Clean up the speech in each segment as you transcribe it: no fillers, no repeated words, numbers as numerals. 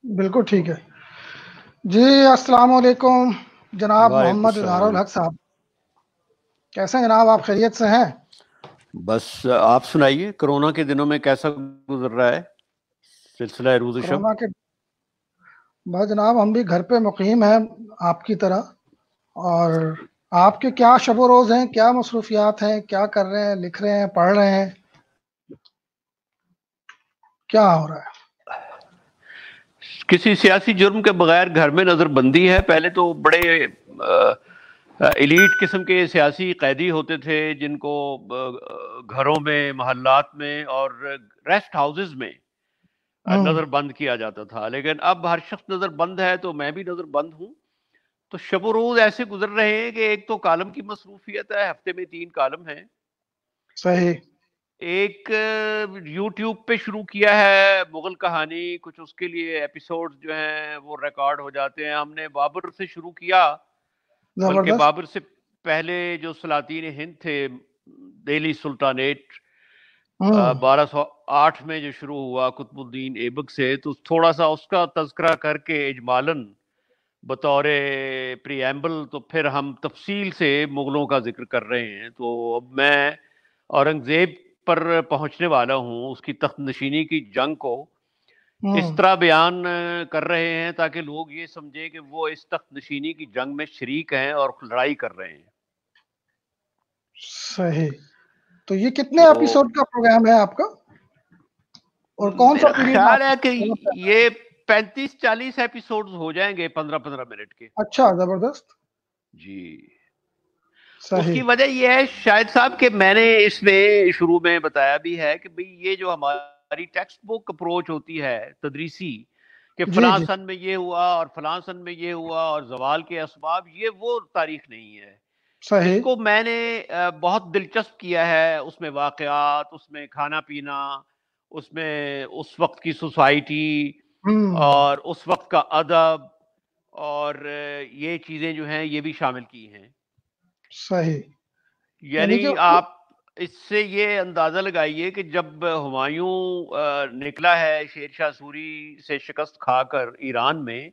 بالکل ٹھیک ہے جی. السلام علیکم جناب وعلیکم محمد اظہار السلام. الحق صاحب. کیسے ہیں جناب؟ آپ خیریت سے ہیں؟ بس آپ سنائیے کرونا کے دنوں میں کیسا گزر رہا ہے سلسلہ روز و شب؟ کرونا کے بس جناب ہم بھی گھر پہ مقیم ہیں آپ کی طرح. اور آپ کے کیا شب و روز ہیں، کیا مصروفیات ہیں، کیا کر رہے ہیں؟ لکھ رہے ہیں، پڑھ رہے ہیں، کیا ہو رہا ہے؟ کسی سیاسی جرم کے بغیر گھر میں نظر بندی ہے. پہلے تو بڑے ایلیٹ قسم کے سیاسی قیدی ہوتے تھے جن کو گھروں میں، محلات میں اور ریسٹ ہاؤسز میں نظر بند کیا جاتا تھا، لیکن اب ہر شخص نظر بند ہے تو میں بھی نظر بند ہوں. تو شب و روز ایسے گزر رہے ہیں کہ ایک تو کالم کی مصروفیت ہے، ہفتے میں 3 کالم ہیں. صحیح. ایک یوٹیوب پہ شروع کیا ہے مغل کہانی، کچھ اس کے لیے ایپیسوڈ جو ہیں وہ ریکارڈ ہو جاتے ہیں. ہم نے بابر سے شروع کیا، بلکہ زبردست. بابر سے پہلے جو سلاطین ہند تھے، دہلی سلطانیٹ 1208 میں جو شروع ہوا قطب الدین ایبک سے، تو تھوڑا سا اس کا تذکرہ کر کے اجمالاً بطور پریمبل تو پھر ہم تفصیل سے مغلوں کا ذکر کر رہے ہیں. تو اب میں اورنگزیب پر پہنچنے والا ہوں، اس کی تخت نشینی کی جنگ کو اس طرح بیان کر رہے ہیں تاکہ لوگ یہ سمجھیں کہ وہ اس تخت نشینی کی جنگ میں شریک ہیں اور لڑائی کر رہے ہیں. صحیح. تو یہ کتنے تو ایپیسوڈ کا پروگرام ہے آپ کا، اور کون سا میرا پیریڈ خیال ہے آپ کہ کو؟ یہ 35-40 ایپیسوڈز ہو جائیں گے 15-15 منٹ کے. اچھا، زبردست. جی. اس صحیح. کی وجہ یہ ہے شاہد صاحب کہ میں نے اس میں شروع میں بتایا بھی ہے کہ بھئی یہ جو ہماری ٹیکسٹ بک اپروچ ہوتی ہے تدریسی، کہ جی فلاں جی. سن میں یہ ہوا اور فلاں سن میں یہ ہوا اور زوال کے اسباب، یہ وہ تاریخ نہیں ہے. اس صحیح. کو میں نے بہت دلچسپ کیا ہے، اس میں واقعات، اس میں کھانا پینا، اس میں اس وقت کی سوسائٹی اور اس وقت کا ادب اور یہ چیزیں جو ہیں یہ بھی شامل کی ہیں. صحیح. یعنی کہ یعنی آپ اس سے یہ اندازہ لگائیے کہ جب ہمایوں نکلا ہے شیر شاہ سوری سے شکست کھا کر ایران میں،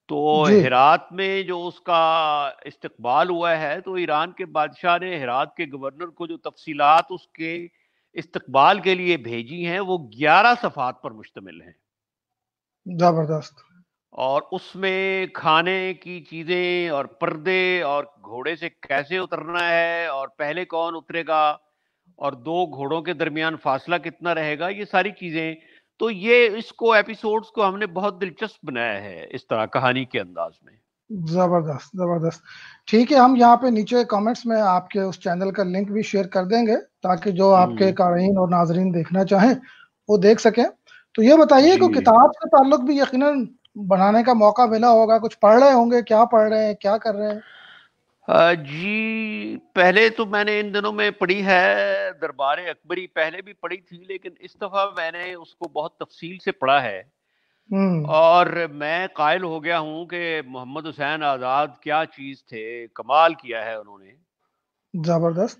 تو جی. ہرات میں جو اس کا استقبال ہوا ہے، تو ایران کے بادشاہ نے ہرات کے گورنر کو جو تفصیلات اس کے استقبال کے لیے بھیجی ہیں وہ 11 صفحات پر مشتمل ہیں. زبردست. اور اس میں کھانے کی چیزیں اور پردے اور گھوڑے سے کیسے اترنا ہے اور پہلے کون اترے گا اور 2 گھوڑوں کے درمیان فاصلہ کتنا رہے گا، یہ ساری چیزیں. تو یہ اس کو ایپیسوڈز کو ہم نے بہت دلچسپ بنایا ہے اس طرح کہانی کے انداز میں. زبردست. زبردست. ٹھیک ہے، ہم یہاں پہ نیچے کامنٹس میں آپ کے اس چینل کا لنک بھی شیئر کر دیں گے تاکہ جو آپ کے قارئین اور ناظرین دیکھنا چاہیں وہ دیکھ سکیں. تو یہ بتائیے کہ جی کتاب سے تعلق بھی یقیناً بنانے کا موقع ملا ہوگا، کچھ پڑھ رہے ہوں گے، کیا پڑھ رہے ہیں، کیا کر رہے ہیں؟ جی، پہلے تو میں نے ان دنوں میں پڑھی ہے دربار اکبری، پہلے بھی پڑھی تھی لیکن اس دفعہ میں نے اس کو بہت تفصیل سے پڑھا ہے. اور میں قائل ہو گیا ہوں کہ محمد حسین آزاد کیا چیز تھے، کمال کیا ہے انہوں نے. زبردست.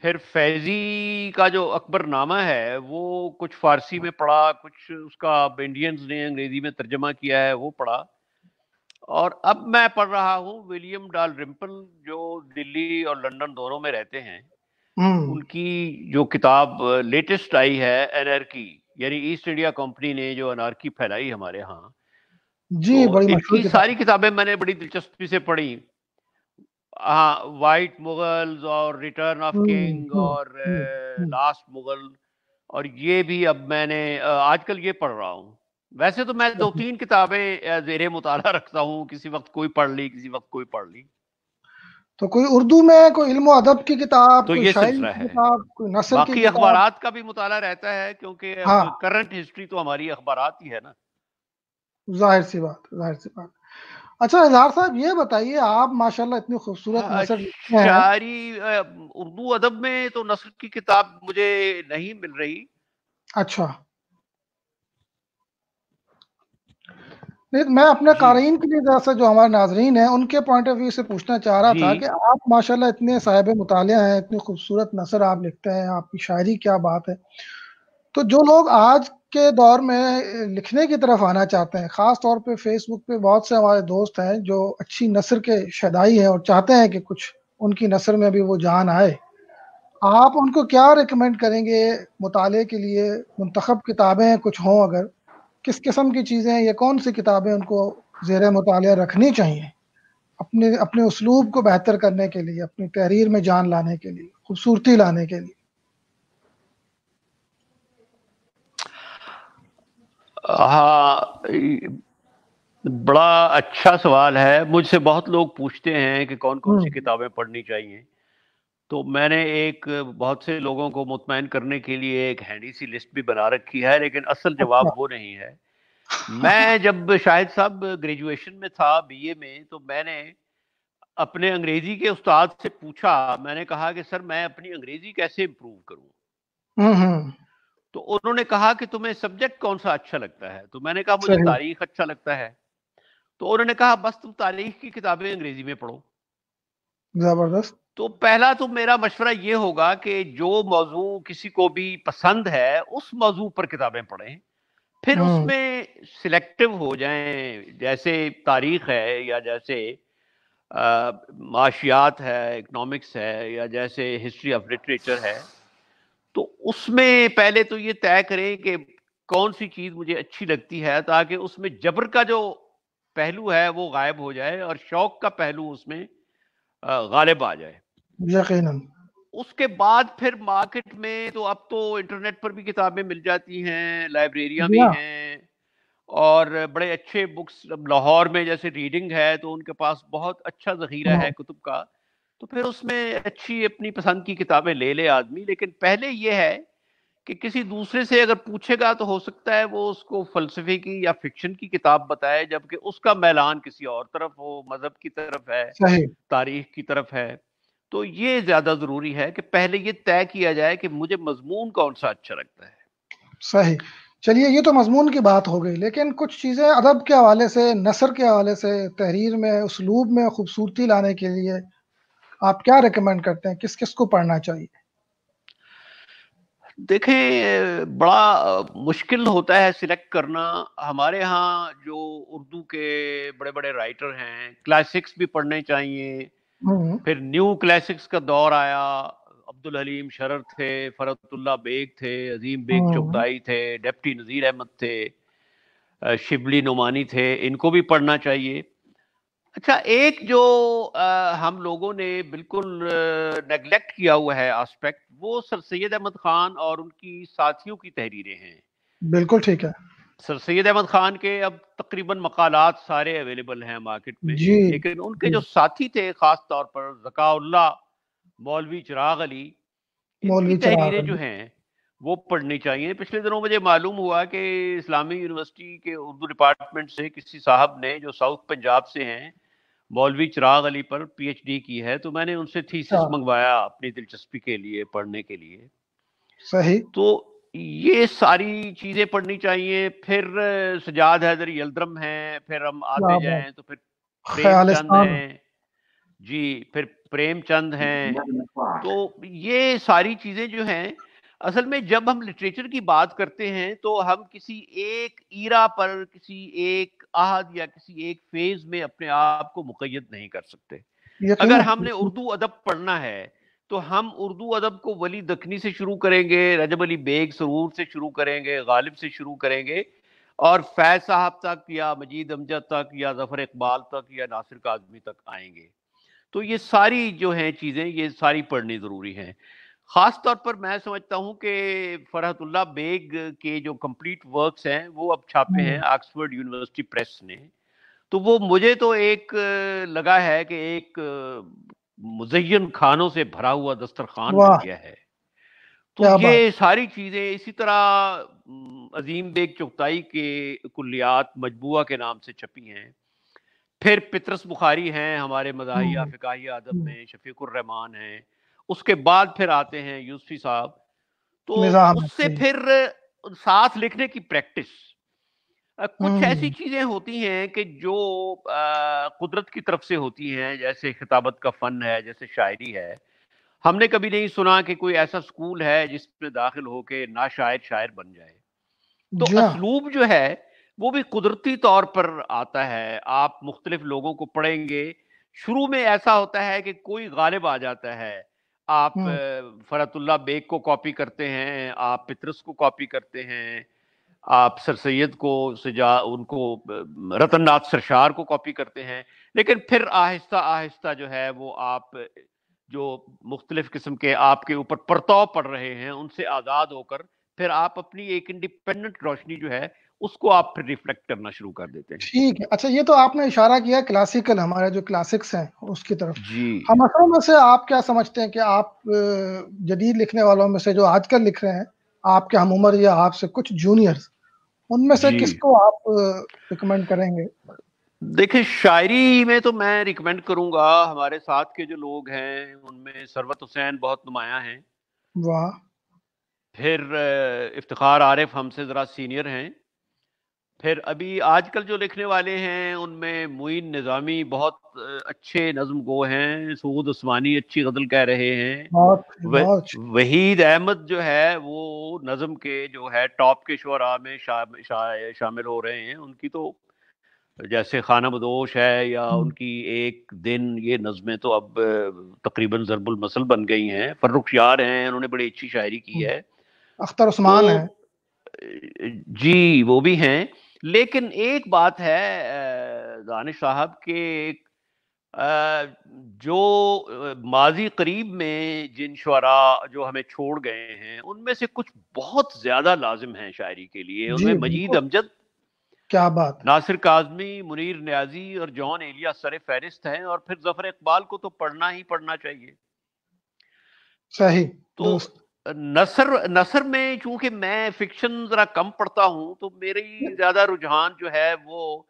پھر فیضی کا جو اکبر نامہ ہے وہ کچھ فارسی میں پڑھا، کچھ اس کا انڈینز نے انگریزی میں ترجمہ کیا ہے وہ پڑھا. اور اب میں پڑھ رہا ہوں ولیم ڈال رمپل جو دلی اور لندن دونوں میں رہتے ہیں، ان کی جو کتاب لیٹسٹ آئی ہے انارکی، یعنی ایسٹ انڈیا کمپنی نے جو انارکی پھیلائی ہمارے ہاں. جی، تو بڑی ان مشہور کی کتاب. ساری کتابیں میں نے بڑی دلچسپی سے پڑھی. ہاں، وائٹ مغلز اور ریٹرن آف کنگ اور لاسٹ مغل، اور یہ بھی اب میں نے آج کل یہ پڑھ رہا ہوں. ویسے تو میں 2-3 کتابیں زیر مطالعہ رکھتا ہوں، کسی وقت کوئی پڑھ لی، کسی وقت کوئی پڑھ لی. تو کوئی اردو میں کوئی علم و ادب کی کتاب، تو کوئی یہ شاعری سلسلہ کی ہے. کتاب، کوئی نثر کی باقی کتاب؟ اخبارات کا بھی مطالعہ رہتا ہے کیونکہ اب ہاں، کرنٹ ہسٹری تو ہماری اخبارات ہی ہے نا. ظاہر سی بات، ظاہر سی بات. اچھا اظہار صاحب، یہ بتائیے، آپ ماشاءاللہ اتنی خوبصورت نثر لکھتے ہیں. شاعری اردو ادب میں تو نثر کی کتاب مجھے نہیں مل رہی. اچھا. نہیں، میں اپنے جی قارئین کے لیے ذرا سا، جو ہمارے ناظرین ہیں ان کے پوائنٹ آف ویو سے پوچھنا چاہ رہا جی تھا کہ آپ ماشاءاللہ اتنے صاحب مطالعہ ہیں، اتنی خوبصورت نثر آپ لکھتے ہیں، آپ کی شاعری کیا بات ہے. تو جو لوگ آج کے دور میں لکھنے کی طرف آنا چاہتے ہیں، خاص طور پہ فیس بک پہ بہت سے ہمارے دوست ہیں جو اچھی نثر کے شیدائی ہیں اور چاہتے ہیں کہ کچھ ان کی نثر میں بھی وہ جان آئے، آپ ان کو کیا ریکمینڈ کریں گے مطالعے کے لیے؟ منتخب کتابیں کچھ ہوں اگر، کس قسم کی چیزیں یا کون سی کتابیں ان کو زیر مطالعہ رکھنی چاہیے اپنے اسلوب کو بہتر کرنے کے لیے، اپنی تحریر میں جان لانے کے لیے، خوبصورتی لانے کے لیے؟ ہاں، بڑا اچھا سوال ہے. مجھ سے بہت لوگ پوچھتے ہیں کہ کون کون سی کتابیں پڑھنی چاہیے. تو میں نے ایک بہت سے لوگوں کو مطمئن کرنے کے لیے ایک ہینڈی سی لسٹ بھی بنا رکھی ہے، لیکن اصل اچھا. جواب وہ نہیں ہے. میں جب شاہد صاحب گریجویشن میں تھا BA میں، تو میں نے اپنے انگریزی کے استاد سے پوچھا، میں نے کہا کہ سر میں اپنی انگریزی کیسے امپروو کروں؟ تو انہوں نے کہا کہ تمہیں سبجیکٹ کون سا اچھا لگتا ہے؟ تو میں نے کہا مجھے صحیح. تاریخ اچھا لگتا ہے. تو انہوں نے کہا بس تم تاریخ کی کتابیں انگریزی میں پڑھو. زبردست. تو پہلا تو میرا مشورہ یہ ہوگا کہ جو موضوع کسی کو بھی پسند ہے اس موضوع پر کتابیں پڑھیں، پھر اس میں سلیکٹو ہو جائیں. جیسے تاریخ ہے، یا جیسے معاشیات ہے، اکنامکس ہے، یا جیسے ہسٹری آف لٹریچر ہے. تو اس میں پہلے تو یہ طے کریں کہ کون سی چیز مجھے اچھی لگتی ہے، تاکہ اس میں جبر کا جو پہلو ہے وہ غائب ہو جائے اور شوق کا پہلو اس میں غالب آ جائے. یقیناً. اس کے بعد پھر مارکیٹ میں تو اب تو انٹرنیٹ پر بھی کتابیں مل جاتی ہیں، لائبریریاں جی بھی ہاں. ہیں، اور بڑے اچھے بکس لاہور میں جیسے ریڈنگ ہے تو ان کے پاس بہت اچھا ذخیرہ ہے کتب کا. تو پھر اس میں اچھی اپنی پسند کی کتابیں لے لے آدمی. لیکن پہلے یہ ہے کہ کسی دوسرے سے اگر پوچھے گا تو ہو سکتا ہے وہ اس کو فلسفے کی یا فکشن کی کتاب بتائے، جبکہ اس کا میلان کسی اور طرف ہو، مذہب کی طرف ہے، صحیح. تاریخ کی طرف ہے. تو یہ زیادہ ضروری ہے کہ پہلے یہ طے کیا جائے کہ مجھے مضمون کون سا اچھا لگتا ہے. صحیح. چلیے یہ تو مضمون کی بات ہو گئی، لیکن کچھ چیزیں ادب کے حوالے سے، نثر کے حوالے سے، تحریر میں اسلوب میں خوبصورتی لانے کے لیے آپ کیا ریکمینڈ کرتے ہیں؟ کس کس کو پڑھنا چاہیے؟ دیکھیں، بڑا مشکل ہوتا ہے سلیکٹ کرنا. ہمارے ہاں جو اردو کے بڑے بڑے رائٹر ہیں، کلاسکس بھی پڑھنے چاہیے. پھر نیو کلاسکس کا دور آیا، عبدالحلیم شرر تھے، فرحت اللہ بیگ تھے، عظیم بیگ چغتائی تھے، ڈپٹی نذیر احمد تھے، شبلی نعمانی تھے. ان کو بھی پڑھنا چاہیے. اچھا، ایک جو ہم لوگوں نے بالکل نیگلیکٹ کیا ہوا ہے آسپیکٹ، وہ سر سید احمد خان اور ان کی ساتھیوں کی تحریریں ہیں. بالکل ٹھیک ہے. سر سید احمد خان کے اب تقریباً مقالات سارے اویلیبل ہیں مارکیٹ میں، جی. لیکن ان کے جو ساتھی تھے، خاص طور پر ذکاء اللہ، مولوی چراغ علی، ان کی مولوی چراغ تحریریں علی. جو ہیں وہ پڑھنی چاہیے. پچھلے دنوں مجھے معلوم ہوا کہ اسلامی یونیورسٹی کے اردو ڈپارٹمنٹ سے کسی صاحب نے جو ساؤتھ پنجاب سے ہیں، مولوی چراغ علی پر PhD کی ہے. تو میں نے ان سے تھیسس منگوایا اپنی دلچسپی کے لیے، پڑھنے کے لیے. صحیح. تو یہ ساری چیزیں پڑھنی چاہیے. پھر سجاد حیدر یلدرم ہیں، پھر ہم آتے جائیں تو پھر پریم چند خیالستان. ہیں، جی، پھر پریم چند ہیں. تو یہ ساری چیزیں جو ہیں، اصل میں جب ہم لٹریچر کی بات کرتے ہیں تو ہم کسی ایک ایرا پر، کسی ایک عہد یا کسی ایک فیز میں اپنے آپ کو مقید نہیں کر سکتے. اگر ہم نے اردو ادب پڑھنا ہے تو ہم اردو ادب کو ولی دکنی سے شروع کریں گے، رجب علی بیگ سرور سے شروع کریں گے، غالب سے شروع کریں گے، اور فیض صاحب تک یا مجید امجد تک یا ظفر اقبال تک یا ناصر کاظمی تک آئیں گے. تو یہ ساری جو ہیں چیزیں، یہ ساری پڑھنی ضروری ہیں. خاص طور پر میں سمجھتا ہوں کہ فرحت اللہ بیگ کے جو کمپلیٹ ورکس ہیں وہ اب چھاپے ہیں آکسفورڈ یونیورسٹی پریس نے. تو وہ مجھے تو ایک لگا ہے کہ ایک مزین کھانوں سے بھرا ہوا دسترخوان مل گیا ہے. تو یہ ساری چیزیں، اسی طرح عظیم بیگ چغتائی کے کلیات مجموعہ کے نام سے چھپی ہیں. پھر پطرس بخاری ہیں ہمارے مزاحیہ فقاہیہ ادب میں، شفیق الرحمان ہیں. اس کے بعد پھر آتے ہیں یوسفی صاحب. تو اس سے پھر ساتھ لکھنے کی پریکٹس، کچھ ایسی چیزیں ہوتی ہیں کہ جو قدرت کی طرف سے ہوتی ہیں، جیسے خطابت کا فن ہے، جیسے شاعری ہے. ہم نے کبھی نہیں سنا کہ کوئی ایسا سکول ہے جس میں داخل ہو کے ناشاعر شاعر بن جائے. تو جی ہاں، اسلوب جو ہے وہ بھی قدرتی طور پر آتا ہے. آپ مختلف لوگوں کو پڑھیں گے, شروع میں ایسا ہوتا ہے کہ کوئی غالب آ جاتا ہے, آپ ہوں، فرحت اللہ بیگ کو کاپی کرتے ہیں, آپ پطرس کو کاپی کرتے ہیں, آپ سر سید کو ان کو رتن ناتھ سرشار کو کاپی کرتے ہیں, لیکن پھر آہستہ آہستہ جو ہے وہ آپ جو مختلف قسم کے آپ کے اوپر پرتاؤ پڑ رہے ہیں ان سے آزاد ہو کر پھر آپ اپنی ایک انڈیپینڈنٹ روشنی جو ہے اس کو آپ پھر ریفلیکٹ کرنا شروع کر دیتے ہیں. ٹھیک ہے. اچھا، یہ تو آپ نے اشارہ کیا کلاسیکل، ہمارے جو کلاسکس ہیں اس کی طرف. جی ہم اصل میں سے آپ کیا سمجھتے ہیں کہ آپ جدید لکھنے والوں میں سے جو آج کل لکھ رہے ہیں، آپ کے ہم عمر یا آپ سے کچھ جونیئرز، ان میں سے جی کس کو آپ ریکمینڈ کریں گے؟ دیکھیں, شاعری میں تو میں ریکمینڈ کروں گا ہمارے ساتھ کے جو لوگ ہیں ان میں ثروت حسین بہت نمایاں ہیں, واہ، پھر افتخار عارف ہم سے ذرا سینئر ہیں, پھر ابھی آج کل جو لکھنے والے ہیں ان میں معین نظامی بہت اچھے نظم گو ہیں, سعود عثمانی اچھی غزل کہہ رہے ہیں, بہت بہت وحید احمد جو ہے وہ نظم کے جو ہے ٹاپ کے شعراء میں شامل ہو رہے ہیں. ان کی تو جیسے خانہ بدوش ہے یا ان کی ایک دن, یہ نظمیں تو اب تقریباً ضرب المثل بن گئی ہیں. فرخ یار ہیں, انہوں نے بڑی اچھی شاعری کی ہے. اختر تو عثمان ہے. جی وہ بھی ہیں, لیکن ایک بات ہے دانش صاحب کے جو ماضی قریب میں جن شعراء جو ہمیں چھوڑ گئے ہیں ان میں سے کچھ بہت زیادہ لازم ہیں شاعری کے لیے. ان جی میں مجید بالکل، امجد, کیا بات ہے. ناصر کاظمی, منیر نیازی اور جان ایلیا سر فہرست ہیں, اور پھر ظفر اقبال کو تو پڑھنا ہی پڑھنا چاہیے. صحیح، تو درست. نثر میں چونکہ میں فکشن ذرا کم پڑھتا ہوں تو میری زیادہ رجحان جو ہے وہ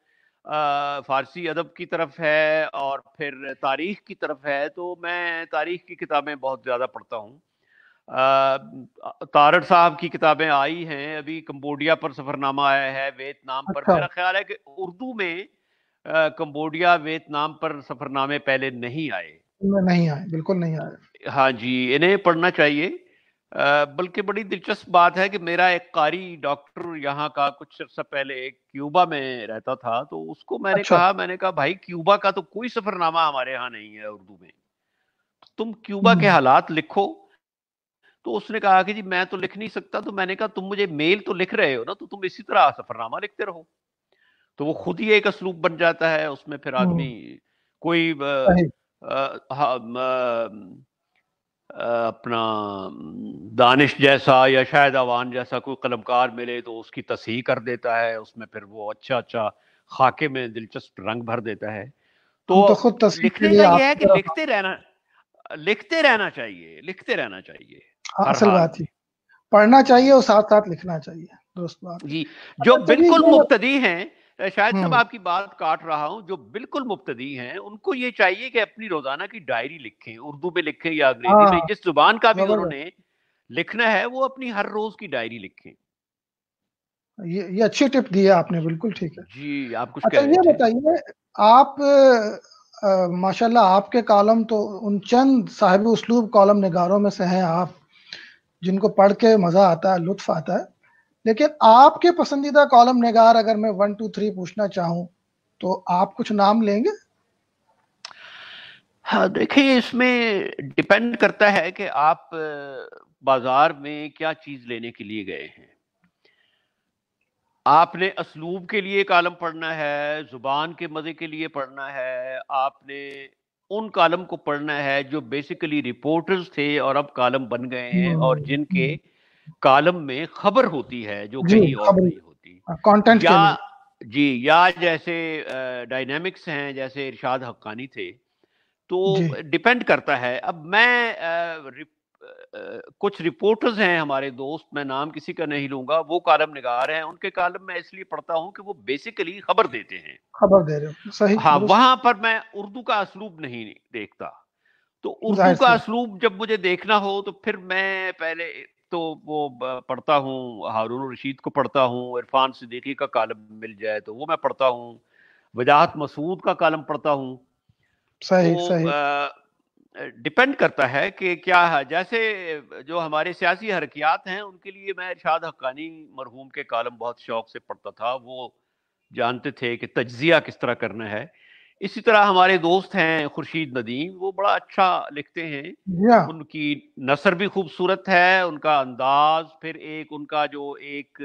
فارسی ادب کی طرف ہے اور پھر تاریخ کی طرف ہے. تو میں تاریخ کی کتابیں بہت زیادہ پڑھتا ہوں. تارڑ صاحب کی کتابیں آئی ہیں, ابھی کمبوڈیا پر سفرنامہ آیا ہے, ویتنام پر. اچھا، میرا خیال ہے کہ اردو میں کمبوڈیا ویتنام پر سفرنامے پہلے نہیں آئے. ان میں نہیں آئے، بالکل نہیں آئے. ہاں جی, انہیں پڑھنا چاہیے. بلکہ بڑی دلچسپ بات ہے کہ میرا ایک قاری ڈاکٹر یہاں کا کچھ عرصہ پہلے کیوبا میں رہتا تھا, تو اس کو اچھا، میں نے کہا بھائی کیوبا کا تو کوئی سفرنامہ ہمارے ہاں نہیں ہے اردو میں, تم کیوبا کے حالات لکھو. تو اس نے کہا کہ جی میں تو لکھ نہیں سکتا. تو میں نے کہا تم مجھے میل تو لکھ رہے ہو نا, تو تم اسی طرح سفرنامہ لکھتے رہو. تو وہ خود ہی ایک اسلوب بن جاتا ہے, اس میں پھر آدمی کوئی صحیح. اپنا دانش جیسا یا شاہد آوان جیسا کوئی قلمکار ملے تو اس کی تصحیح کر دیتا ہے, اس میں پھر وہ اچھا اچھا خاکے میں دلچسپ رنگ بھر دیتا ہے. تو ہم تو خود تصحیح کے لکھنے لیے کا یہ آپ ہے کی کہ طرف. لکھتے رہنا چاہیے ہاں، ہر اصل حال بات میں. ہی پڑھنا چاہیے اور ساتھ ساتھ لکھنا چاہیے. درست بات ہے. جی, جو اچھا چلیے بالکل یہ مبتدی ہیں, شاید صاحب ہوں آپ کی بات کاٹ رہا ہوں, جو بالکل مبتدی ہیں ان کو یہ چاہیے کہ اپنی روزانہ کی ڈائری لکھیں, اردو میں لکھیں یا انگریزی ہاں، میں, جس زبان کا بھی انہوں زبردست. نے لکھنا ہے وہ اپنی ہر روز کی ڈائری لکھیں. یہ اچھی ٹپ دی ہے آپ نے، بالکل ٹھیک ہے. جی آپ کچھ اچھا کہہ رہے یہ تھے. بتائیے، آپ ماشاءاللہ آپ کے کالم تو ان چند صاحب اسلوب کالم نگاروں میں سے ہیں آپ، جن کو پڑھ کے مزہ آتا ہے، لطف آتا ہے. لیکن آپ کے پسندیدہ کالم نگار اگر میں 1 2 3 پوچھنا چاہوں تو آپ کچھ نام لیں گے؟ ہاں دیکھیں, اس میں ڈپینڈ کرتا ہے کہ آپ بازار میں کیا چیز لینے کے لیے گئے ہیں. آپ نے اسلوب کے لیے کالم پڑھنا ہے, زبان کے مزے کے لیے پڑھنا ہے, آپ نے ان کالم کو پڑھنا ہے جو بیسیکلی رپورٹرز تھے اور اب کالم بن گئے ہیں, اور جن کے کالم میں خبر ہوتی ہے جو جی، کہیں اور خبری نہیں ہوتی, کنٹینٹ کے یا لیے. جی یا جیسے ڈائنامکس ہیں جیسے ارشاد حقانی تھے. تو جی ڈپینڈ کرتا ہے. اب میں کچھ رپورٹرز ہیں ہمارے دوست, میں نام کسی کا نہیں لوں گا, وہ کالم نگار ہیں, ان کے کالم میں اس لیے پڑھتا ہوں کہ وہ بیسیکلی خبر دیتے ہیں. خبر دے رہے ہو، صحیح، ہاں, درست. وہاں پر میں اردو کا اسلوب نہیں دیکھتا. تو اردو ظاہر کا سی بات. اسلوب جب مجھے دیکھنا ہو تو پھر میں پہلے تو وہ پڑھتا ہوں, ہارون الرشید کو پڑھتا ہوں, عرفان صدیقی کا کالم مل جائے تو وہ میں پڑھتا ہوں, وجاہت مسعود کا کالم پڑھتا ہوں. صحیح تو صحیح. ڈپینڈ کرتا ہے کہ کیا ہے. جیسے جو ہمارے سیاسی حرکیات ہیں ان کے لیے میں ارشاد حقانی مرحوم کے کالم بہت شوق سے پڑھتا تھا. وہ جانتے تھے کہ تجزیہ کس طرح کرنا ہے. اسی طرح ہمارے دوست ہیں خورشید ندیم, وہ بڑا اچھا لکھتے ہیں. ان کی نثر بھی خوبصورت ہے, ان کا انداز, پھر ایک ان کا جو ایک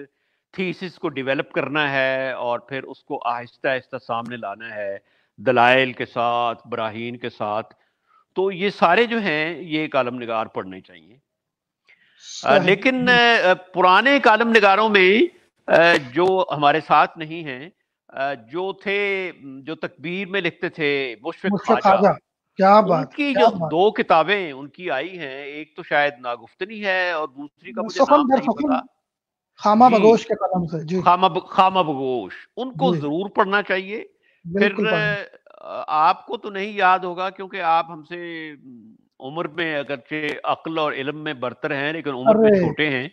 تھیسس کو ڈیولپ کرنا ہے اور پھر اس کو آہستہ آہستہ سامنے لانا ہے دلائل کے ساتھ, براہین کے ساتھ. تو یہ سارے جو ہیں یہ کالم نگار پڑھنے چاہیے. لیکن پرانے کالم نگاروں میں جو ہمارے ساتھ نہیں ہیں, جو تھے جو تکبیر میں لکھتے تھے, مشفق خواجہ, کیا ان بات, کی جو 2 کتابیں ان کی آئی ہیں, ایک تو شاید ناگفتنی ہے اور دوسری کا مجھے نام نہیں پتا. خامہ بگوش کے قلم سے, جی خامہ بگوش, ان کو ضرور پڑھنا چاہیے. پھر آپ کو تو نہیں یاد ہوگا کیونکہ آپ ہم سے عمر میں اگرچہ عقل اور علم میں برتر ہیں لیکن عمر میں چھوٹے ہیں.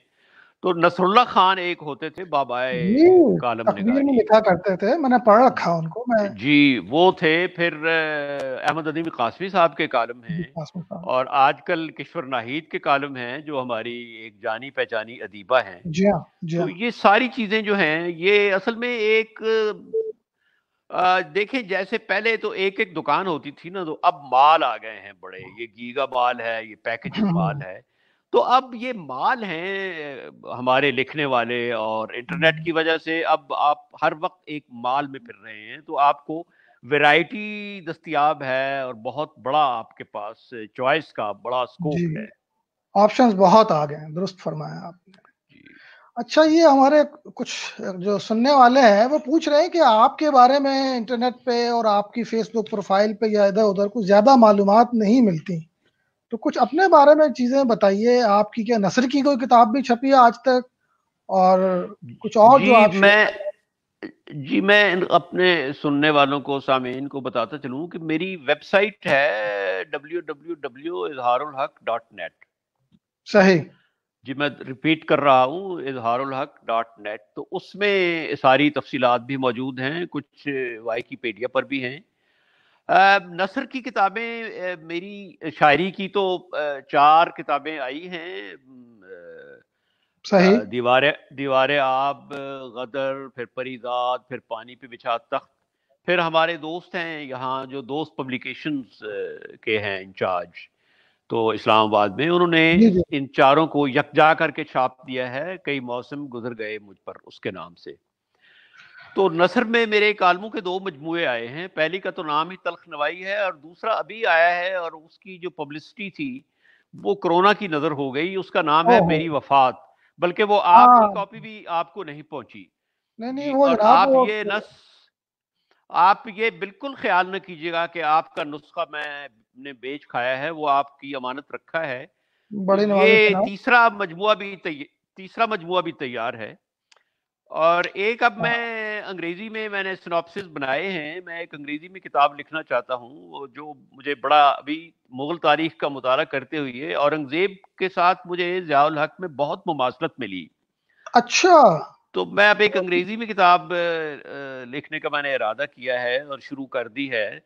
تو نصر اللہ خان ایک ہوتے تھے بابائے کالم نگاری, لکھا کرتے تھے, میں نے پڑھ رکھا ان کو. جی وہ تھے. پھر احمد ندیم قاسمی صاحب کے کالم ہیں, اور آج کل کشور ناہید کے کالم ہیں جو ہماری ایک جانی پہچانی ادیبہ ہیں. تو یہ ساری چیزیں جو ہیں یہ اصل میں ایک دیکھیں جیسے پہلے تو ایک ایک دکان ہوتی تھی نا, تو اب مال آ گئے ہیں بڑے, یہ گیگا مال ہے, یہ پیکیجنگ مال ہے. تو اب یہ مال ہیں ہمارے لکھنے والے, اور انٹرنیٹ کی وجہ سے اب آپ ہر وقت ایک مال میں پھر رہے ہیں, تو آپ کو ویرائٹی دستیاب ہے اور بہت بڑا آپ کے پاس چوائس کا بڑا اسکوپ ہے, آپشنز بہت آ گئے ہیں. درست فرمایا آپ نے. اچھا, یہ ہمارے کچھ جو سننے والے ہیں وہ پوچھ رہے ہیں کہ آپ کے بارے میں انٹرنیٹ پہ اور آپ کی فیس بک پروفائل پہ یا ادھر ادھر کچھ زیادہ معلومات نہیں ملتی, تو کچھ اپنے بارے میں چیزیں بتائیے. آپ کی کیا نثر کی کوئی کتاب بھی چھپی ہے آج تک, اور کچھ اور جو آپ میں اپنے سننے والوں کو, سامعین کو بتاتا چلوں کہ میری ویب سائٹ ہے www.izharulhaq.net. صحیح, جی میں ریپیٹ کر رہا ہوں, izharulhaq.net. تو اس میں ساری تفصیلات بھی موجود ہیں, کچھ وائیکیپیڈیا پر بھی ہیں. نثر کی کتابیں, میری شاعری کی تو 4 کتابیں آئی ہیں, دیوار آب, غدر, پھر پریزاد, پھر پانی پہ بچھا تخت. پھر ہمارے دوست ہیں یہاں جو دوست پبلیکیشنز کے ہیں انچارج, تو اسلام آباد میں, انہوں نے ان 4 کو یکجا کر کے چھاپ دیا ہے, کئی موسم گزر گئے مجھ پر, اس کے نام سے. تو نثر میں میرے کالموں کے 2 مجموعے آئے ہیں. پہلی کا تو نام ہی تلخ نوائی ہے, اور دوسرا ابھی آیا ہے, اور اس کی جو پبلسٹی تھی وہ کرونا کی نظر ہو گئی. اس کا نام ہے میری وفات, بلکہ وہ آپ کی کاپی بھی آپ کو نہیں پہنچی. اور آپ یہ بالکل خیال نہ کیجیے گا کہ آپ کا نسخہ میں نے بیچ کھایا ہے, وہ آپ کی امانت رکھا ہے. یہ تیسرا مجموعہ بھی تیار ہے. اور ایک اب میں انگریزی میں نے سناپسس بنائے ہیں. میں ایک انگریزی میں کتاب لکھنا چاہتا ہوں جو مجھے بڑا ابھی مغل تاریخ کا مطالعہ کرتے ہوئے اورنگزیب کے ساتھ مجھے ضیاء الحق میں بہت مماثلت ملی. اچھا, تو میں اب ایک انگریزی میں کتاب لکھنے کا میں نے ارادہ کیا ہے اور شروع کر دی ہے,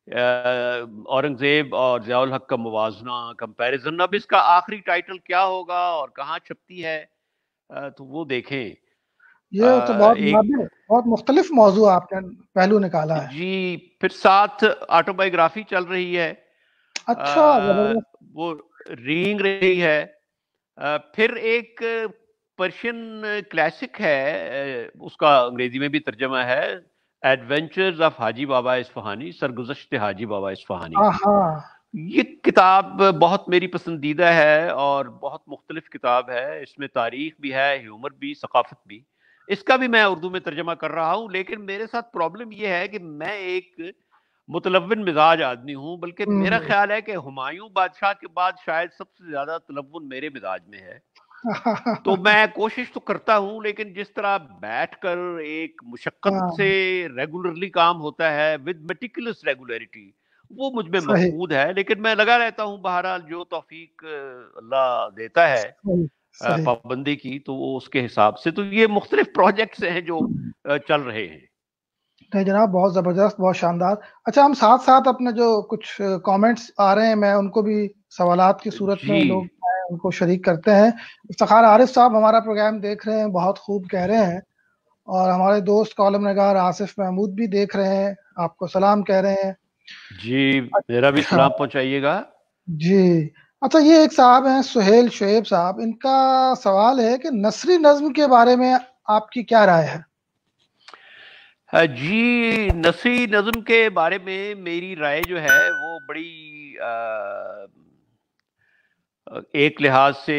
اورنگزیب اور ضیاء الحق کا موازنہ, کمپیریزن. اب اس کا آخری ٹائٹل کیا ہوگا اور کہاں چھپتی ہے تو وہ دیکھیں. یہ تو بہت مختلف موضوع آپ نے پہلو نکالا ہے. جی, پھر ساتھ آٹو بایوگرافی چل رہی ہے. اچھا, وہ رینگ رہی ہے. پھر ایک پرشین کلاسک ہے, اس کا انگریزی میں بھی ترجمہ ہے, ایڈونچرز آف حاجی بابا اصفہانی, سرگزشت حاجی بابا اصفہانی. یہ کتاب بہت میری پسندیدہ ہے اور بہت مختلف کتاب ہے. اس میں تاریخ بھی ہے, ہیومر بھی, ثقافت بھی. اس کا بھی میں اردو میں ترجمہ کر رہا ہوں. لیکن میرے ساتھ پرابلم یہ ہے کہ میں ایک متلون مزاج آدمی ہوں, بلکہ میرا خیال ہے کہ ہمایوں بادشاہ کے بعد شاید سب سے زیادہ تلون میرے مزاج میں ہے. تو میں کوشش تو کرتا ہوں, لیکن جس طرح بیٹھ کر ایک مشقت سے ریگولرلی کام ہوتا ہے ود میٹیکولس ریگولیرٹی, وہ مجھ میں مفقود ہے. لیکن میں لگا رہتا ہوں, بہرحال جو توفیق اللہ دیتا ہے پابندی کی, تو وہ اس کے حساب سے. تو یہ مختلف پروجیکٹس ہیں جو چل رہے ہیں. نہیں جناب، بہت زبردست، بہت شاندار. اچھا، ہم ساتھ ساتھ اپنے جو کچھ کامنٹس آ رہے ہیں میں ان کو بھی سوالات کی صورت میں جی لوگ ہیں ان کو شریک کرتے ہیں. افتخار عارف صاحب ہمارا پروگرام دیکھ رہے ہیں، بہت خوب کہہ رہے ہیں. اور ہمارے دوست کالم نگار آصف محمود بھی دیکھ رہے ہیں، آپ کو سلام کہہ رہے ہیں. جی، میرا بھی اچھا سلام پہنچائیے گا. جی. اچھا، یہ ایک صاحب ہیں سہیل شعیب صاحب، ان کا سوال ہے کہ نثری نظم کے بارے میں آپ کی کیا رائے ہے؟ جی، نثری نظم کے بارے میں میری رائے جو ہے وہ بڑی ایک لحاظ سے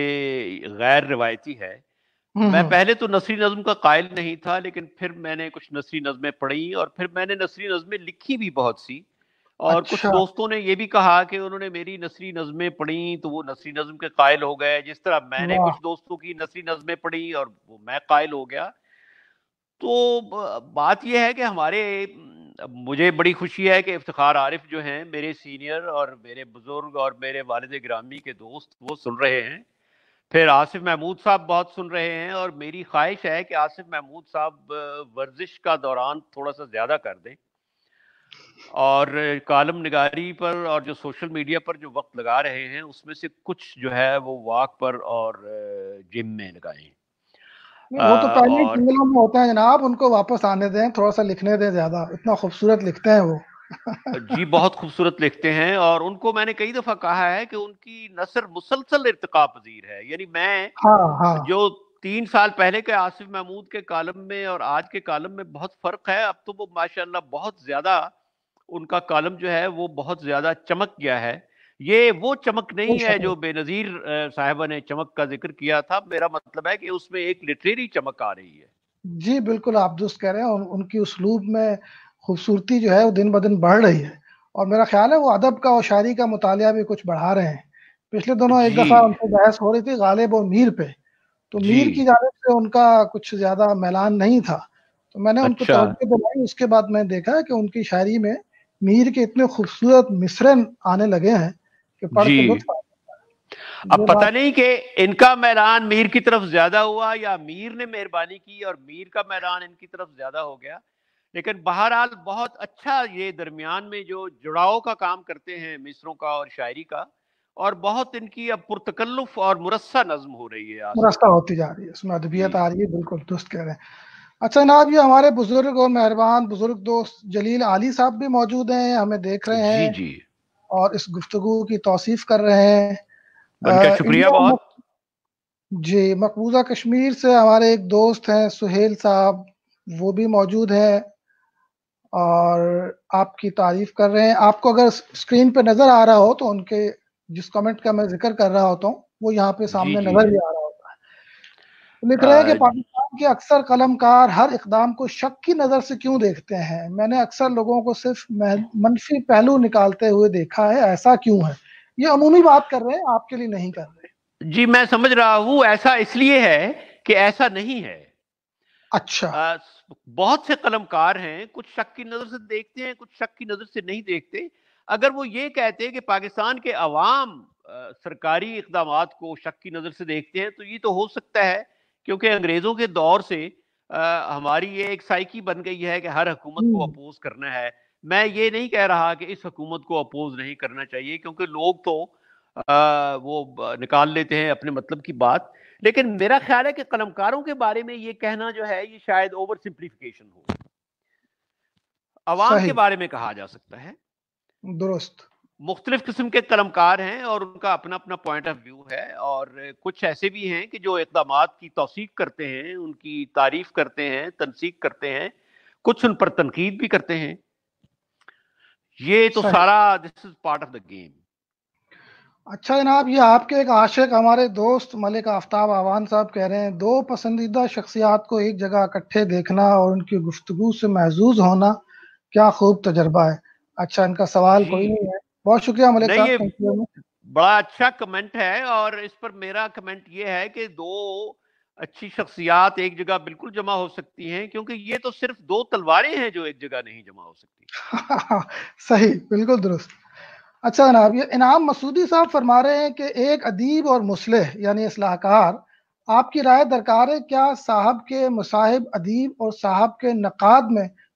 غیر روایتی ہے. میں ہوں. پہلے تو نثری نظم کا قائل نہیں تھا، لیکن پھر میں نے کچھ نثری نظمیں پڑھی اور پھر میں نے نثری نظمیں لکھی بھی بہت سی. اور کچھ اچھا. دوستوں نے یہ بھی کہا کہ انہوں نے میری نثری نظمیں پڑھی تو وہ نثری نظم کے قائل ہو گئے، جس طرح میں نے واہ. کچھ دوستوں کی نثری نظمیں پڑھی اور وہ میں قائل ہو گیا. تو بات یہ ہے کہ مجھے بڑی خوشی ہے کہ افتخار عارف جو ہیں میرے سینئر اور میرے بزرگ اور میرے والد گرامی کے دوست وہ سن رہے ہیں. پھر آصف محمود صاحب بہت سن رہے ہیں، اور میری خواہش ہے کہ آصف محمود صاحب ورزش کا دوران تھوڑا سا زیادہ کر دیں، اور کالم نگاری پر اور جو سوشل میڈیا پر جو وقت لگا رہے ہیں اس میں سے کچھ جو ہے وہ واک پر اور جم میں لگائیں. نہیں، وہ تو پہلے ہی اور جنگلوں میں ہوتے ہیں جناب، ان کو واپس آنے دیں، تھوڑا سا لکھنے دیں، زیادہ اتنا خوبصورت لکھتے ہیں وہ. جی بہت خوبصورت لکھتے ہیں، اور ان کو میں نے کئی دفعہ کہا ہے کہ ان کی نثر مسلسل ارتقاء پذیر ہے. یعنی میں ہاں ہاں. جو 3 سال پہلے کے آصف محمود کے کالم میں اور آج کے کالم میں بہت فرق ہے. اب تو وہ ماشاءاللہ بہت زیادہ ان کا کالم جو ہے وہ بہت زیادہ چمک گیا ہے. یہ وہ چمک بے نہیں ہے شک. جو بے نظیر صاحبہ نے چمک کا ذکر کیا تھا. میرا مطلب ہے کہ اس میں ایک لٹریری چمک آ رہی ہے. جی بالکل، آپ درست کہہ رہے ہیں. ان کی اسلوب میں خوبصورتی جو ہے وہ دن بدن بڑھ رہی ہے، اور میرا خیال ہے وہ ادب کا اور شاعری کا مطالعہ بھی کچھ بڑھا رہے ہیں. پچھلے دنوں ایک دفعہ جی ان سے بحث ہو رہی تھی غالب اور میر پہ، تو جی. میر کی جانب سے ان کا کچھ زیادہ میلان نہیں تھا، تو میں نے ان کو اچھا. توجہ دلائی. اس کے بعد میں نے دیکھا کہ ان کی شاعری میں میر کے اتنے خوبصورت مصرے آنے لگے ہیں کہ پڑھ کے جی، لطف آتا ہے. اب یہ پتہ بات نہیں کہ ان کا میلان میر کی طرف زیادہ ہوا یا میر نے مہربانی کی اور میر کا میلان ان کی طرف زیادہ ہو گیا. لیکن بہرحال بہت اچھا یہ درمیان میں جو جڑاؤ کا کام کرتے ہیں مصروں کا اور شاعری کا، اور بہت ان کی اب پرتکلف اور مرصع نظم ہو رہی ہے آصف مرستہ کی. ہوتی جا رہی ہے، اس میں ادبیت جی آ رہی ہے. بالکل درست کہہ رہے ہیں. اچھا جناب، یہ ہمارے بزرگ اور مہربان بزرگ دوست جلیل عالی صاحب بھی موجود ہیں، ہمیں دیکھ رہے جی ہیں جی، اور اس گفتگو کی توصیف کر رہے ہیں. ان کا شکریہ انڈیا بہت. جی، مقبوضہ کشمیر سے ہمارے ایک دوست ہیں سہیل صاحب، وہ بھی موجود ہیں اور آپ کی تعریف کر رہے ہیں. آپ کو اگر اسکرین پہ نظر آ رہا ہو تو ان کے جس کمنٹ کا میں ذکر کر رہا ہوتا ہوں وہ یہاں پہ جی سامنے جی. نظر بھی آ رہا ہوتا ہے. لکھ رہے ہیں کہ پاکستان کے اکثر قلمکار ہر اقدام کو شک کی نظر سے کیوں دیکھتے ہیں؟ میں نے اکثر لوگوں کو صرف منفی پہلو نکالتے ہوئے دیکھا ہے، ایسا کیوں ہے؟ یہ عمومی بات کر رہے ہیں، آپ کے لیے نہیں کر رہے. جی میں سمجھ رہا ہوں، ایسا اس لیے ہے کہ ایسا نہیں ہے. اچھا. بہت سے قلمکار ہیں، کچھ شک کی نظر سے دیکھتے ہیں، کچھ شک کی نظر سے نہیں دیکھتے. اگر وہ یہ کہتے ہیں کہ پاکستان کے عوام سرکاری اقدامات کو شک کی نظر سے دیکھتے ہیں تو یہ تو ہو سکتا ہے، کیونکہ انگریزوں کے دور سے ہماری یہ ایک سائیکی بن گئی ہے کہ ہر حکومت کو اپوز کرنا ہے. میں یہ نہیں کہہ رہا کہ اس حکومت کو اپوز نہیں کرنا چاہیے، کیونکہ لوگ تو وہ نکال لیتے ہیں اپنے مطلب کی بات. لیکن میرا خیال ہے کہ قلمکاروں کے بارے میں یہ کہنا جو ہے یہ شاید اوور سمپلیفیکیشن ہو. عوام کے صحیح. بارے میں کہا جا سکتا ہے. درست. مختلف قسم کے قلمکار ہیں اور ان کا اپنا اپنا پوائنٹ آف ویو ہے، اور کچھ ایسے بھی ہیں کہ جو اقدامات کی توثیق کرتے ہیں، ان کی تعریف کرتے ہیں، تنسیق کرتے ہیں، کچھ ان پر تنقید بھی کرتے ہیں. یہ تو صحیح. سارا this is part of the game. اچھا جناب، یہ آپ کے ایک عاشق ہمارے دوست ملک آفتاب آوان صاحب کہہ رہے ہیں دو پسندیدہ شخصیات کو ایک جگہ اکٹھے دیکھنا اور ان کی گفتگو سے محظوظ ہونا کیا خوب تجربہ ہے. اچھا، ان کا سوال جی کوئی نہیں ہے. بہت شکریہ ملک نہیں، صاحب. یہ تھینک یو. بڑا اچھا کمنٹ ہے، اور اس پر میرا کمنٹ یہ ہے کہ دو اچھی شخصیات ایک جگہ بالکل جمع ہو سکتی ہیں، کیونکہ یہ تو صرف دو تلواریں ہیں جو ایک جگہ نہیں جمع ہو سکتی. صحیح، بالکل درست. اچھا جناب، یہ انعام مسعودی صاحب فرما رہے ہیں کہ ایک ادیب اور مصلح یعنی اصلاح کار، آپ کی رائے درکار ہے کیا صاحب کے مصاحب ادیب اور صاحب کے نقاد میں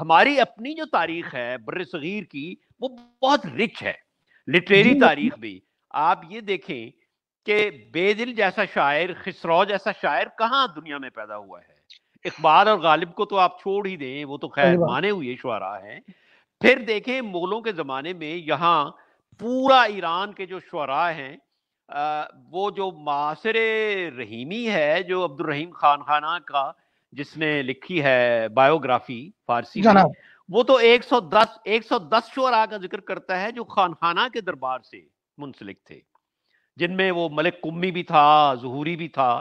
ہماری اپنی جو تاریخ ہے بر صغیر کی وہ بہت رچ ہے، لٹریری تاریخ بھی. آپ یہ دیکھیں کہ بے دل جیسا شاعر، خسرو جیسا شاعر کہاں دنیا میں پیدا ہوا ہے. اقبال اور غالب کو تو آپ چھوڑ ہی دیں، وہ تو خیر مانے ہوئے شعراء ہیں. پھر دیکھیں مغلوں کے زمانے میں یہاں پورا ایران کے جو شعراء ہیں، وہ جو معاصر رحیمی ہے، جو عبد الرحیم خان خانہ کا جس نے لکھی ہے بایوگرافی فارسی میں، وہ تو 110 شعراء کا ذکر کرتا ہے جو خان خانہ کے دربار سے منسلک تھے، جن میں وہ ملک قمی بھی تھا، ظہوری بھی تھا.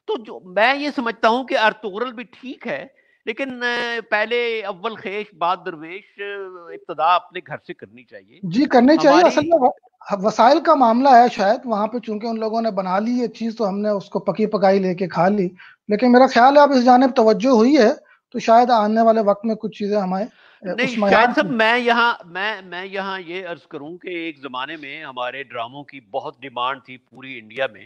تو جو میں یہ سمجھتا ہوں کہ ارطغرل بھی ٹھیک ہے، لیکن پہلے اول خیش بعد درویش ابتدا اپنے گھر سے کرنی چاہیے. جی کرنی چاہیے. اصل میں وسائل کا معاملہ ہے شاید وہاں پہ، چونکہ ان لوگوں نے بنا لی یہ چیز تو ہم نے اس کو پکی پکائی لے کے کھا لی. لیکن میرا خیال ہے اب اس جانب توجہ ہوئی ہے تو شاید آنے والے وقت میں کچھ چیزیں ہمیں نہیں. شاید صاحب میں یہاں یہ عرض کروں کہ ایک زمانے میں ہمارے ڈراموں کی بہت ڈیمانڈ تھی پوری انڈیا میں.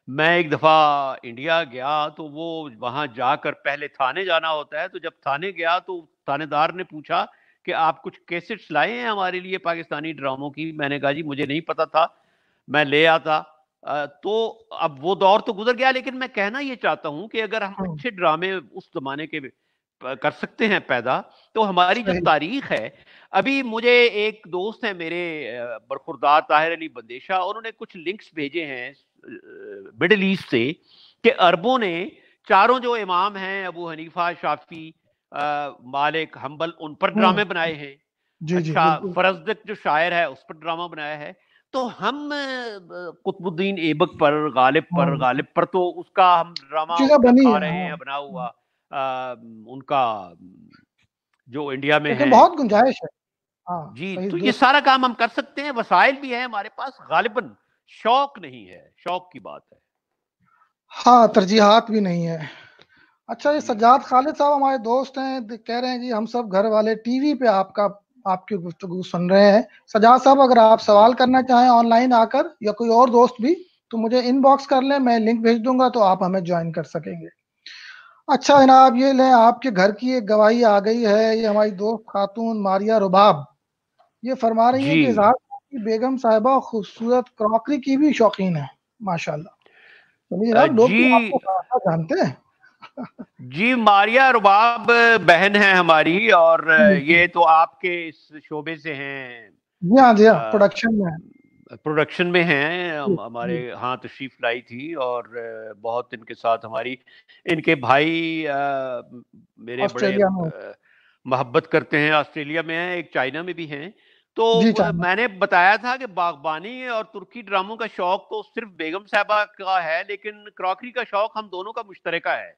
میں ایک دفعہ انڈیا گیا تو وہ وہاں جا کر پہلے تھانے جانا ہوتا ہے، تو جب تھانے گیا تو تھانے دار نے پوچھا کہ آپ کچھ کیسٹس لائے ہیں ہمارے لیے پاکستانی ڈراموں کی. میں نے کہا جی مجھے نہیں پتا تھا، میں لے آتا. تو اب وہ دور تو گزر گیا، لیکن میں کہنا یہ چاہتا ہوں کہ اگر ہم اچھے ڈرامے اس زمانے کے کر سکتے ہیں پیدا، تو ہماری جو تاریخ ہے. ابھی مجھے ایک دوست ہیں میرے برخوردار طاہر علی بندیشہ، انہوں نے کچھ لنکس بھیجے ہیں مڈل ایسٹ سے کہ عربوں نے چاروں جو امام ہیں ابو حنیفہ، شافعی، مالک، حنبل، ان پر ڈرامے بنائے ہیں. اچھا فرزدق جو شاعر ہے اس پر ڈرامہ بنایا ہے. تو ہم قطب الدین ایبک پر، غالب پر تو اس کا ہم ڈرامہ دکھا رہے ہیں بنا ہوا ان کا جو انڈیا میں ہے. بہت گنجائش ہے. جی تو یہ سارا کام ہم کر سکتے ہیں، وسائل بھی ہیں ہمارے پاس، غالباً شوق نہیں ہے، شوق کی بات ہے. ہاں ترجیحات بھی نہیں ہے. اچھا یہ سجاد خالد صاحب ہمارے دوست ہیں، کہہ رہے ہیں جی ہم سب گھر والے ٹی وی پہ آپ کی گفتگو سن رہے ہیں. سجاد صاحب اگر آپ سوال کرنا چاہیں آن لائن آ کر یا کوئی اور دوست بھی تو مجھے ان باکس کر لیں، میں لنک بھیج دوں گا تو آپ ہمیں جوائن کر سکیں گے. اچھا جناب یہ لیں آپ کے گھر کی ایک گواہی آ گئی ہے. یہ ہماری دوست خاتون ماریا رباب یہ فرما رہی ہیں کہ اظہار کی بیگم صاحبہ خوبصورت کراکری کی بھی شوقین ہے ماشاءاللہ. جناب لوگ تو آپ کو جانتے ہیں. جی ماریا رباب بہن ہے ہماری، اور یہ تو آپ کے اس شعبے سے ہیں. جی ہاں پروڈکشن میں ہیں. ہمارے ہاں تشریف لائی تھی اور بہت ان کے ساتھ ہماری، ان کے بھائی میرے بڑے محبت کرتے ہیں، آسٹریلیا میں ہیں، ایک چائنا میں بھی ہیں. تو میں نے بتایا تھا کہ باغبانی اور ترکی ڈراموں کا شوق تو صرف بیگم صاحبہ کا ہے، لیکن کراکری کا شوق ہم دونوں کا مشترکہ ہے.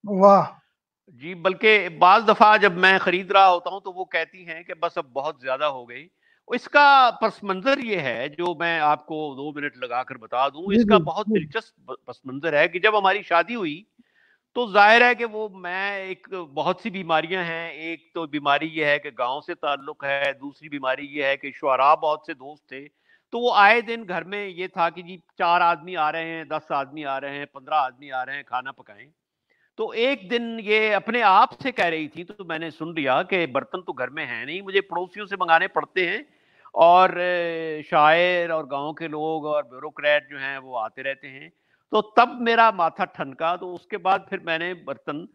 واہ جی بلکہ بعض دفعہ جب میں خرید رہا ہوتا ہوں تو وہ کہتی ہیں کہ بس اب بہت زیادہ ہو گئی. اس کا پس منظر یہ ہے جو میں آپ کو 2 منٹ لگا کر بتا دوں. اس کا بہت دلچسپ پس منظر ہے کہ جب ہماری شادی ہوئی تو ظاہر ہے کہ وہ ایک بہت سی بیماریاں ہیں. ایک تو بیماری یہ ہے کہ گاؤں سے تعلق ہے، دوسری بیماری یہ ہے کہ شعراء بہت سے دوست تھے. تو وہ آئے دن گھر میں یہ تھا کہ جی 4 آدمی آ رہے ہیں، 10 آدمی آ رہے ہیں، 15 آدمی آ رہے ہیں، کھانا پکائیں. تو ایک دن یہ اپنے آپ سے کہہ رہی تھی تو میں نے سن لیا کہ برتن تو گھر میں ہیں نہیں، مجھے پڑوسیوں سے منگانے پڑتے ہیں، اور شاعر اور گاؤں کے لوگ اور بیوروکریٹ جو ہیں وہ آتے رہتے ہیں. تو تب میرا ماتھا ٹھنکا. تو اس کے بعد پھر میں نے برتن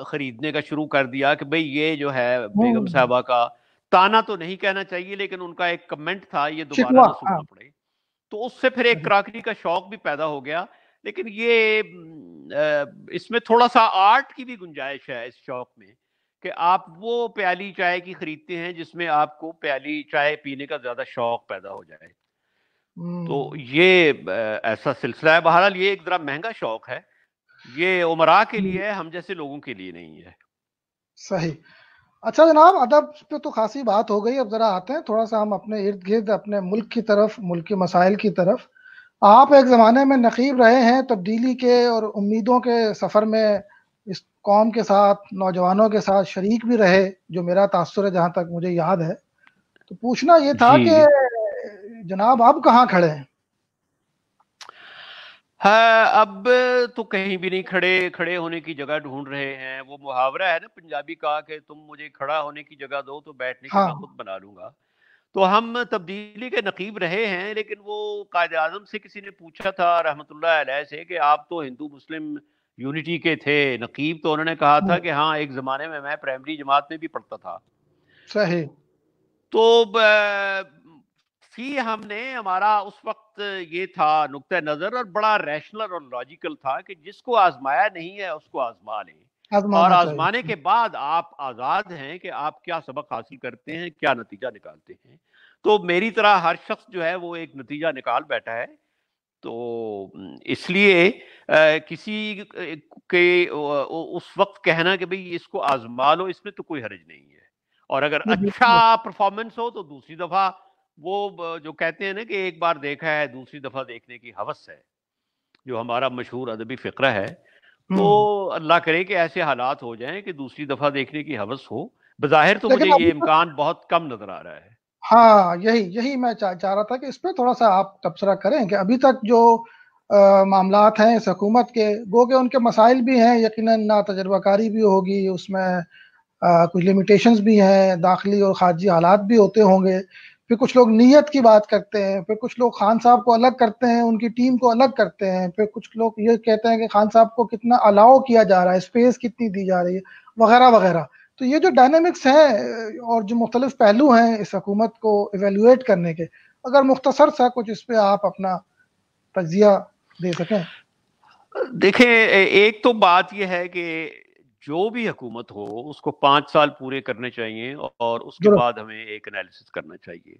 خریدنے کا شروع کر دیا کہ بھئی یہ جو ہے بیگم صاحبہ کا تانا تو نہیں کہنا چاہیے، لیکن ان کا ایک کمنٹ تھا، یہ دوبارہ نہ سننا پڑے. تو اس سے پھر ایک کراکری کا شوق بھی پیدا ہو گیا. لیکن یہ اس میں تھوڑا سا آرٹ کی بھی گنجائش ہے اس شوق میں کہ آپ وہ پیالی چائے کی خریدتے ہیں جس میں آپ کو پیالی چائے پینے کا زیادہ شوق پیدا ہو جائے. تو یہ ایسا سلسلہ ہے. بہرحال یہ ایک ذرا مہنگا شوق ہے، یہ عمراء کے لیے ہے، ہم جیسے لوگوں کے لیے نہیں ہے. صحیح. اچھا جناب ادب پہ تو خاصی بات ہو گئی، اب ذرا آتے ہیں تھوڑا سا ہم اپنے ارد گرد اپنے ملک کی طرف، ملکی مسائل کی طرف. آپ ایک زمانے میں نقیب رہے ہیں تبدیلی کے اور امیدوں کے سفر میں، اس قوم کے ساتھ نوجوانوں کے ساتھ شریک بھی رہے، جو میرا تاثر ہے جہاں تک مجھے یاد ہے. تو پوچھنا یہ تھا کہ جناب اب کہاں کھڑے ہیں؟ ہاں اب تو کہیں بھی نہیں کھڑے ہونے کی جگہ ڈھونڈ رہے ہیں. وہ محاورہ ہے نا پنجابی کا کہ تم مجھے کھڑا ہونے کی جگہ دو تو بیٹھنے کی ہاں میں خود بنا لوں گا. تو ہم تبدیلی کے نقیب رہے ہیں، لیکن وہ قائد اعظم سے کسی نے پوچھا تھا رحمت اللہ علیہ سے کہ آپ تو ہندو مسلم یونٹی کے تھے نقیب، تو انہوں نے کہا تھا کہ ہاں ایک زمانے میں پرائمری جماعت میں بھی پڑھتا تھا. صحیح. تو فی ہم نے ہمارا اس وقت یہ تھا نقطہ نظر، اور بڑا ریشنل اور لاجیکل تھا کہ جس کو آزمایا نہیں ہے اس کو آزما لیں، اور آزمانا آزمانے چاہیے. کے بعد آپ آزاد ہیں کہ آپ کیا سبق حاصل کرتے ہیں، کیا نتیجہ نکالتے ہیں. تو میری طرح ہر شخص جو ہے وہ ایک نتیجہ نکال بیٹھا ہے. تو اس لیے کسی کے اس وقت کہنا کہ بھئی اس کو آزما لو، اس میں تو کوئی حرج نہیں ہے. اور اگر جی اچھا بالکل. پرفارمنس ہو تو دوسری دفعہ وہ جو کہتے ہیں نا کہ ایک بار دیکھا ہے دوسری دفعہ دیکھنے کی ہوس ہے، جو ہمارا مشہور ادبی فقرہ ہے. تو ہوں. اللہ کرے کہ ایسے حالات ہو جائیں کہ دوسری دفعہ دیکھنے کی ہوس ہو. بظاہر تو مجھے لیکن یہ ابھی تک امکان بہت کم نظر آ رہا ہے. ہاں یہی میں چاہ رہا تھا کہ اس پہ تھوڑا سا آپ تبصرہ کریں کہ ابھی تک جو معاملات ہیں اس حکومت کے، گو کہ ان کے مسائل بھی ہیں، یقیناً نا تجربہ کاری بھی ہوگی اس میں، کچھ لمیٹیشنز بھی ہیں، داخلی اور خارجی حالات بھی ہوتے ہوں گے. پھر کچھ لوگ نیت کی بات کرتے ہیں، پھر کچھ لوگ خان صاحب کو الگ کرتے ہیں، ان کی ٹیم کو الگ کرتے ہیں، پھر کچھ لوگ یہ کہتے ہیں کہ خان صاحب کو کتنا الاؤ کیا جا رہا ہے، اسپیس کتنی دی جا رہی ہے، وغیرہ وغیرہ. تو یہ جو ڈائنامکس ہیں اور جو مختلف پہلو ہیں اس حکومت کو ایویلویٹ کرنے کے، اگر مختصر سا کچھ اس پہ آپ اپنا تجزیہ دے سکیں. دیکھیں ایک تو بات یہ ہے کہ جو بھی حکومت ہو اس کو 5 سال پورے کرنے چاہیے اور اس کے درست. بعد ہمیں ایک انالیسس کرنا چاہیے.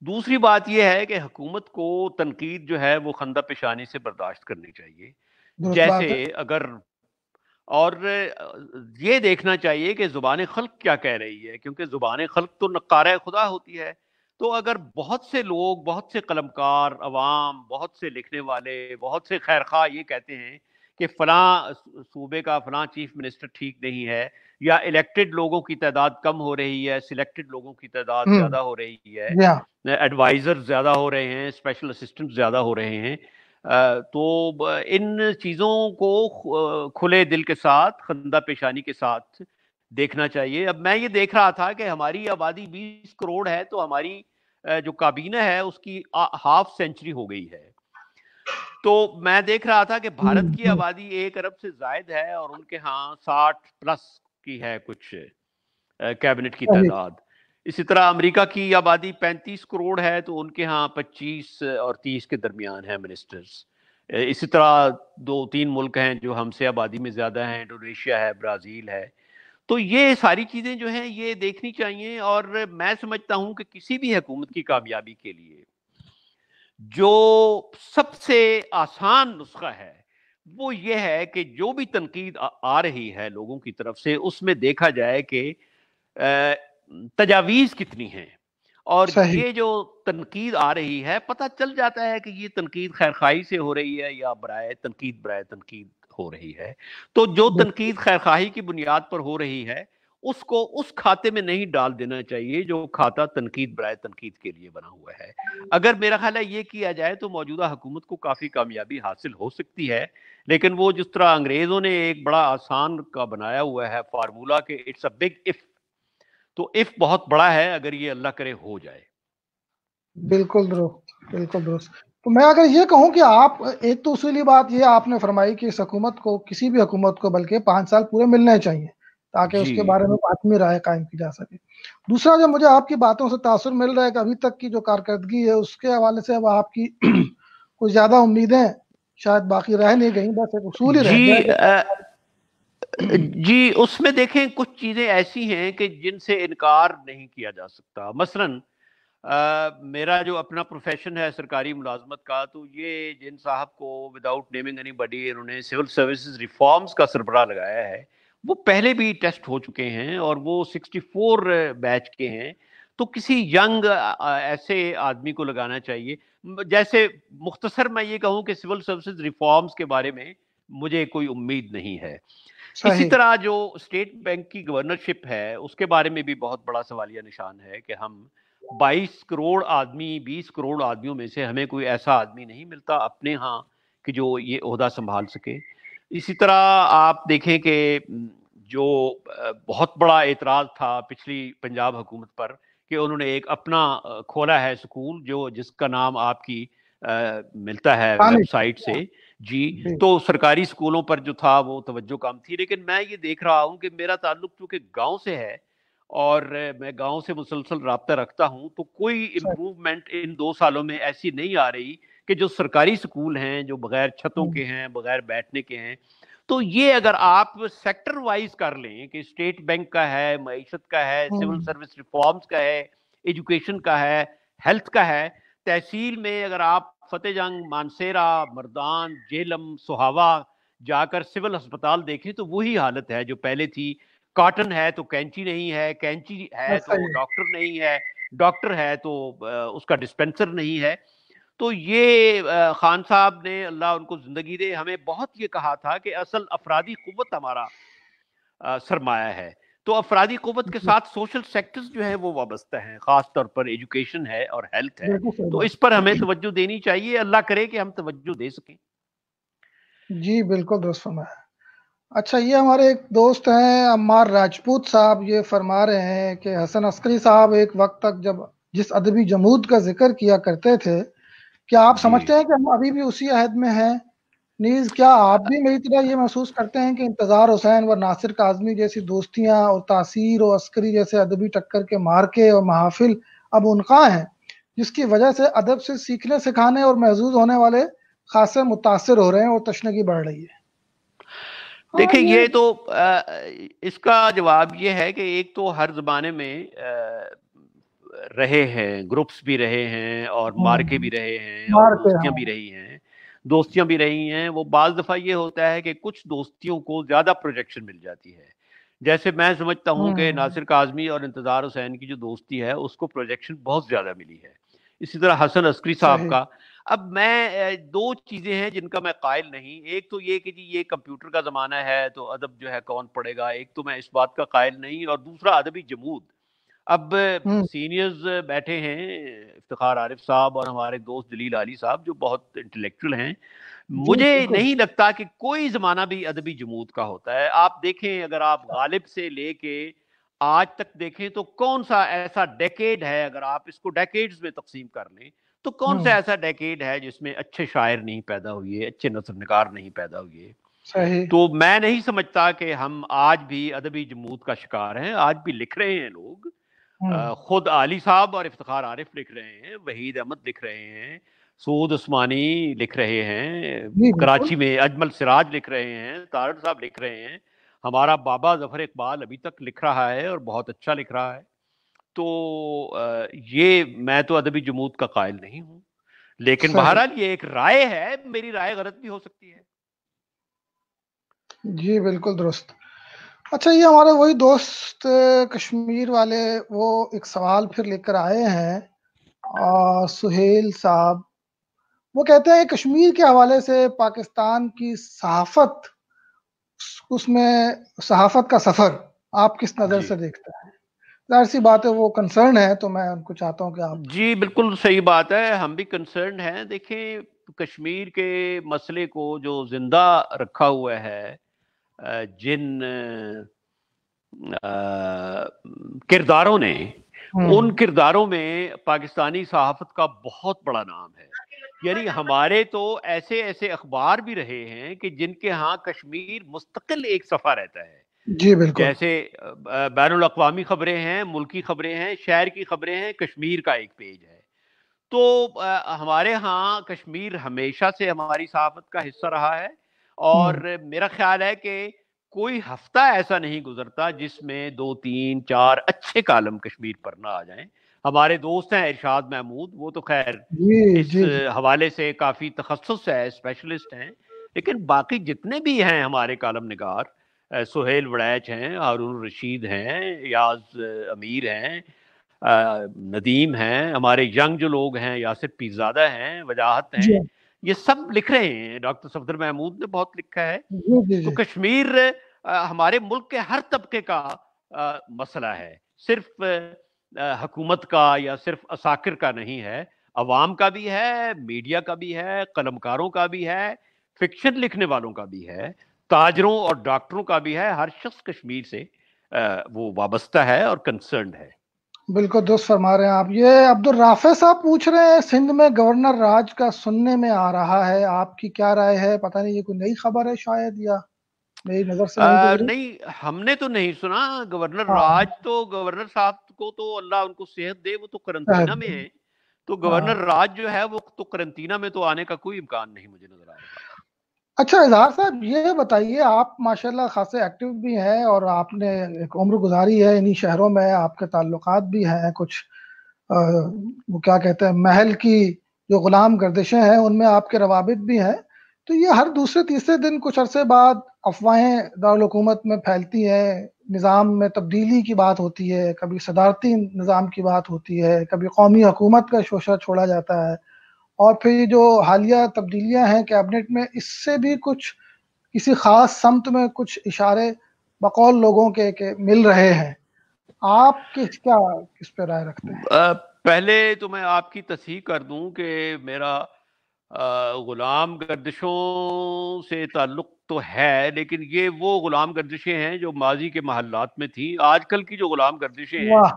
دوسری بات یہ ہے کہ حکومت کو تنقید جو ہے وہ خندہ پیشانی سے برداشت کرنی چاہیے. درست جیسے بات ہے. اگر اور یہ دیکھنا چاہیے کہ زبان خلق کیا کہہ رہی ہے، کیونکہ زبان خلق تو نقارہ خدا ہوتی ہے. تو اگر بہت سے لوگ، بہت سے قلمکار عوام، بہت سے لکھنے والے، بہت سے خیرخواہ یہ کہتے ہیں کہ فلاں صوبے کا فلاں چیف منسٹر ٹھیک نہیں ہے، یا الیکٹڈ لوگوں کی تعداد کم ہو رہی ہے، سلیکٹڈ لوگوں کی تعداد زیادہ ہو رہی ہے، جی ہاں. ایڈوائزر زیادہ ہو رہے ہیں، اسپیشل اسسٹنٹ زیادہ ہو رہے ہیں، تو ان چیزوں کو کھلے دل کے ساتھ، خندہ پیشانی کے ساتھ دیکھنا چاہیے. اب میں یہ دیکھ رہا تھا کہ ہماری آبادی 20 کروڑ ہے، تو ہماری جو کابینہ ہے اس کی ہاف سینچری ہو گئی ہے. تو میں دیکھ رہا تھا کہ بھارت کی آبادی 1 ارب سے زائد ہے، اور ان کے ہاں 60+ کی ہے کچھ کیبنٹ کی صحیح. تعداد. اسی طرح امریکہ کی آبادی 35 کروڑ ہے، تو ان کے ہاں 25 اور 30 کے درمیان ہیں منسٹرز. اسی طرح 2-3 ملک ہیں جو ہم سے آبادی میں زیادہ ہیں، انڈونیشیا ہے، برازیل ہے. تو یہ ساری چیزیں جو ہیں یہ دیکھنی چاہیے. اور میں سمجھتا ہوں کہ کسی بھی حکومت کی کامیابی کے لیے جو سب سے آسان نسخہ ہے وہ یہ ہے کہ جو بھی تنقید آ رہی ہے لوگوں کی طرف سے، اس میں دیکھا جائے کہ تجاویز کتنی ہیں. اور صحیح. یہ جو تنقید آ رہی ہے پتہ چل جاتا ہے کہ یہ تنقید خیرخواہی سے ہو رہی ہے یا برائے تنقید ہو رہی ہے. تو جو تنقید خیرخواہی کی بنیاد پر ہو رہی ہے اس کو اس کھاتے میں نہیں ڈال دینا چاہیے جو کھاتا تنقید برائے تنقید کے لیے بنا ہوا ہے. اگر میرا خیال ہے یہ کیا جائے تو موجودہ حکومت کو کافی کامیابی حاصل ہو سکتی ہے. لیکن وہ جس طرح انگریزوں نے ایک بڑا آسان کا بنایا ہوا ہے فارمولا کہ اٹس اے بگ اف، تو اف بہت بڑا ہے اگر یہ اللہ کرے ہو جائے. بالکل درست. بالکل درست. تو میں اگر یہ کہوں کہ آپ، ایک تو اصولی بات یہ آپ نے فرمائی کہ اس حکومت کو، کسی بھی حکومت کو بلکہ 5 سال پورے ملنے چاہیے تاکہ اس جی کے بارے میں حتمی رائے قائم کی جا سکے. دوسرا جو مجھے آپ کی باتوں سے تاثر مل رہا ہے کہ ابھی تک کی جو کارکردگی ہے اس کے حوالے سے اب آپ کی کچھ زیادہ امیدیں شاید باقی رہ نہیں گئیں، بس ایک اصول ہی رہ گیا جی کہ جی اس میں دیکھیں کچھ چیزیں ایسی ہیں کہ جن سے انکار نہیں کیا جا سکتا. مثلاً میرا جو اپنا پروفیشن ہے سرکاری ملازمت کا، تو یہ جن صاحب کو وداؤٹ نیمنگ اینی بڈی انہوں نے سول سروسز ریفارمز کا سربراہ لگایا ہے، وہ پہلے بھی ٹیسٹ ہو چکے ہیں اور وہ 64 بیچ کے ہیں. تو کسی ینگ ایسے آدمی کو لگانا چاہیے. جیسے مختصر میں یہ کہوں کہ سول سروسز ریفارمز کے بارے میں مجھے کوئی امید نہیں ہے. اسی صحیح. طرح جو اسٹیٹ بینک کی گورنرشپ ہے اس کے بارے میں بھی بہت بڑا سوالیہ نشان ہے کہ ہم 22 کروڑ آدمی، 20 کروڑ آدمیوں میں سے ہمیں کوئی ایسا آدمی نہیں ملتا اپنے ہاں کہ جو یہ عہدہ سنبھال سکے. اسی طرح آپ دیکھیں کہ جو بہت بڑا اعتراض تھا پچھلی پنجاب حکومت پر کہ انہوں نے ایک اپنا کھولا ہے اسکول جس کا نام آپ کی ملتا ہے ویب سائٹ سے جی. تو سرکاری اسکولوں پر جو تھا وہ توجہ کم تھی. لیکن میں یہ دیکھ رہا ہوں کہ میرا تعلق چونکہ گاؤں سے ہے اور میں گاؤں سے مسلسل رابطہ رکھتا ہوں, تو کوئی امپروومنٹ ان 2 سالوں میں ایسی نہیں آ رہی کہ جو سرکاری سکول ہیں جو بغیر چھتوں کے ہیں, بغیر بیٹھنے کے ہیں. تو یہ اگر آپ سیکٹر وائز کر لیں کہ اسٹیٹ بینک کا ہے, معیشت کا ہے, سول سروس ریفارمز کا ہے, ایجوکیشن کا ہے, ہیلتھ کا ہے, تحصیل میں اگر آپ فتح جنگ, مانسیرا, مردان, جیلم, سہاوا جا کر سول ہسپتال دیکھیں تو وہی حالت ہے جو پہلے تھی. کاٹن ہے تو کینچی نہیں ہے, کینچی ہے تو ڈاکٹر نہیں ہے, ڈاکٹر ہے تو اس کا ڈسپینسر نہیں ہے. تو یہ خان صاحب نے, اللہ ان کو زندگی دے, ہمیں بہت یہ کہا تھا کہ اصل افرادی قوت ہمارا سرمایہ ہے. تو افرادی قوت کے ساتھ سوشل سیکٹرز جو ہیں وہ وابستہ ہیں, خاص طور پر ایجوکیشن ہے اور ہیلتھ ہے. تو اس پر ہمیں توجہ دینی چاہیے. اللہ کرے کہ ہم توجہ دے سکیں. جی بالکل درست فرمایا. اچھا, یہ ہمارے ایک دوست ہیں عمار راجپوت صاحب, یہ فرما رہے ہیں کہ حسن عسکری صاحب ایک وقت تک جس ادبی جمود کا ذکر کیا کرتے تھے, کیا آپ سمجھتے ہیں کہ ہم ابھی بھی اسی عہد میں ہیں؟ نیز کیا آپ بھی میری طرح یہ محسوس کرتے ہیں کہ انتظار حسین و ناصر کاظمی جیسی دوستیاں اور تاثیر و عسکری جیسے ادبی ٹکر کے مارکے اور محافل اب انقاع ہیں, جس کی وجہ سے ادب سے سیکھنے سکھانے اور محظوظ ہونے والے خاصے متاثر ہو رہے ہیں اور تشنگی بڑھ رہی ہے؟ دیکھیں, یہ تو اس کا جواب یہ ہے کہ ایک تو ہر زمانے میں رہے ہیں, گروپس بھی رہے ہیں اور مارکے بھی رہے ہیں اور دوستیاں بھی رہی ہیں. وہ بعض دفعہ یہ ہوتا ہے کہ کچھ دوستیوں کو زیادہ پروجیکشن مل جاتی ہے. جیسے میں سمجھتا ہوں کہ ناصر کاظمی اور انتظار حسین کی جو دوستی ہے اس کو پروجیکشن بہت زیادہ ملی ہے. اسی طرح حسن عسکری صاحب کا. اب میں 2 چیزیں ہیں جن کا میں قائل نہیں. ایک تو یہ کہ جی یہ کمپیوٹر کا زمانہ ہے تو ادب جو ہے کون پڑھے گا, ایک تو میں اس بات کا قائل نہیں. اور دوسرا ادبی جمود. اب سینئرز بیٹھے ہیں, افتخار عارف صاحب اور ہمارے دوست جلیل علی صاحب جو بہت انٹلیکچوئل ہیں. مجھے نہیں لگتا کہ کوئی زمانہ بھی ادبی جمود کا ہوتا ہے. آپ دیکھیں, اگر آپ غالب سے لے کے آج تک دیکھیں تو کون سا ایسا ڈیکیڈ ہے, اگر آپ اس کو ڈیکیڈز میں تقسیم کر لیں تو کون سا ایسا ڈیکیڈ ہے جس میں اچھے شاعر نہیں پیدا ہوئے, اچھے نثر نگار نہیں پیدا ہوئے. تو میں نہیں سمجھتا کہ ہم آج بھی ادبی جمود کا شکار ہیں. آج بھی لکھ رہے ہیں لوگ, خود علی صاحب اور افتخار عارف لکھ رہے ہیں, وحید احمد لکھ رہے ہیں, سعود عثمانی لکھ رہے ہیں, کراچی میں اجمل سراج لکھ رہے ہیں, طارق صاحب لکھ رہے ہیں, ہمارا بابا ظفر اقبال ابھی تک لکھ رہا ہے اور بہت اچھا لکھ رہا ہے. تو یہ میں تو ادبی جمود کا قائل نہیں ہوں. لیکن بہرحال یہ ایک رائے ہے, میری رائے غلط بھی ہو سکتی ہے. جی بالکل درست. اچھا, یہ ہمارے وہی دوست کشمیر والے وہ ایک سوال پھر لے کر آئے ہیں, سہیل صاحب. وہ کہتے ہیں کشمیر کے حوالے سے پاکستان کی صحافت, اس میں صحافت کا سفر آپ کس نظر سے دیکھتے ہیں؟ ظاہر سی بات ہے وہ کنسرن ہے, تو میں ان کو چاہتا ہوں کہ آپ. جی بالکل صحیح بات ہے, ہم بھی کنسرن ہیں. دیکھیں, کشمیر کے مسئلے کو جو زندہ رکھا ہوا ہے جن کرداروں نے, ان کرداروں میں پاکستانی صحافت کا بہت بڑا نام ہے. یعنی ہمارے تو ایسے ایسے اخبار بھی رہے ہیں کہ جن کے ہاں کشمیر مستقل ایک صفحہ رہتا ہے. جی بالکل. جیسے بین الاقوامی خبریں ہیں, ملکی خبریں ہیں, شہر کی خبریں ہیں, کشمیر کا ایک پیج ہے. تو ہمارے ہاں کشمیر ہمیشہ سے ہماری صحافت کا حصہ رہا ہے. اور میرا خیال ہے کہ کوئی ہفتہ ایسا نہیں گزرتا جس میں 2 3 4 اچھے کالم کشمیر پر نہ آ جائیں. ہمارے دوست ہیں ارشاد محمود, وہ تو خیر اس حوالے سے کافی تخصص ہے, اسپیشلسٹ ہیں. لیکن باقی جتنے بھی ہیں ہمارے کالم نگار, سہیل وڑیچ ہیں, ہارون رشید ہیں, یاز امیر ہیں, ندیم ہیں, ہمارے ینگ جو لوگ ہیں, یاسر پیرزادہ ہیں, وجاہت ہیں, یہ سب لکھ رہے ہیں. ڈاکٹر صفدر محمود نے بہت لکھا ہے. تو کشمیر ہمارے ملک کے ہر طبقے کا مسئلہ ہے, صرف حکومت کا یا صرف عساکر کا نہیں ہے. عوام کا بھی ہے, میڈیا کا بھی ہے, قلمکاروں کا بھی ہے, فکشن لکھنے والوں کا بھی ہے، تاجروں اور ڈاکٹروں کا بھی ہے، ہر شخص کشمیر سے وہ وابستہ ہے اور کنسرنڈ ہے۔ بالکل درست فرما رہے ہیں آپ۔ یہ عبد الرافع صاحب پوچھ رہے ہیں سندھ میں گورنر راج کا سننے میں آ رہا ہے، آپ کی کیا رائے ہے؟ پتہ نہیں یہ کوئی نئی خبر ہے شاید، یا میری نظر سے نہیں گزری۔ نہیں، ہم نے تو نہیں سنا۔ گورنر ہاں راج تو گورنر صاحب کو تو اللہ ان کو صحت دے، وہ تو قرنطینہ میں ہیں، تو ہاں گورنر راج جو ہے وہ تو قرنطینہ میں تو آنے کا کوئی امکان نہیں مجھے نظر آ رہا۔ اچھا اظہار صاحب یہ بتائیے، آپ ماشاءاللہ خاصے ایکٹیو بھی ہیں اور آپ نے ایک عمر گزاری ہے انہی شہروں میں، آپ کے تعلقات بھی ہیں کچھ، وہ کیا کہتے ہیں، محل کی جو غلام گردشیں ہیں ان میں آپ کے روابط بھی ہیں، تو یہ ہر دوسرے تیسرے دن کچھ عرصے بعد افواہیں دارالحکومت میں پھیلتی ہیں، نظام میں تبدیلی کی بات ہوتی ہے، کبھی صدارتی نظام کی بات ہوتی ہے، کبھی قومی حکومت کا شوشہ چھوڑا جاتا ہے، اور پھر یہ جو حالیہ تبدیلیاں ہیں کیبنٹ میں، اس سے بھی کچھ کسی خاص سمت میں کچھ اشارے بقول لوگوں کے مل رہے ہیں، آپ کس پہ رائے رکھتے ہیں؟ پہلے تو میں آپ کی تصحیح کر دوں کہ میرا غلام گردشوں سے تعلق تو ہے، لیکن یہ وہ غلام گردشیں ہیں جو ماضی کے محلات میں تھیں۔ آج کل کی جو غلام گردشیں ہیں واہ،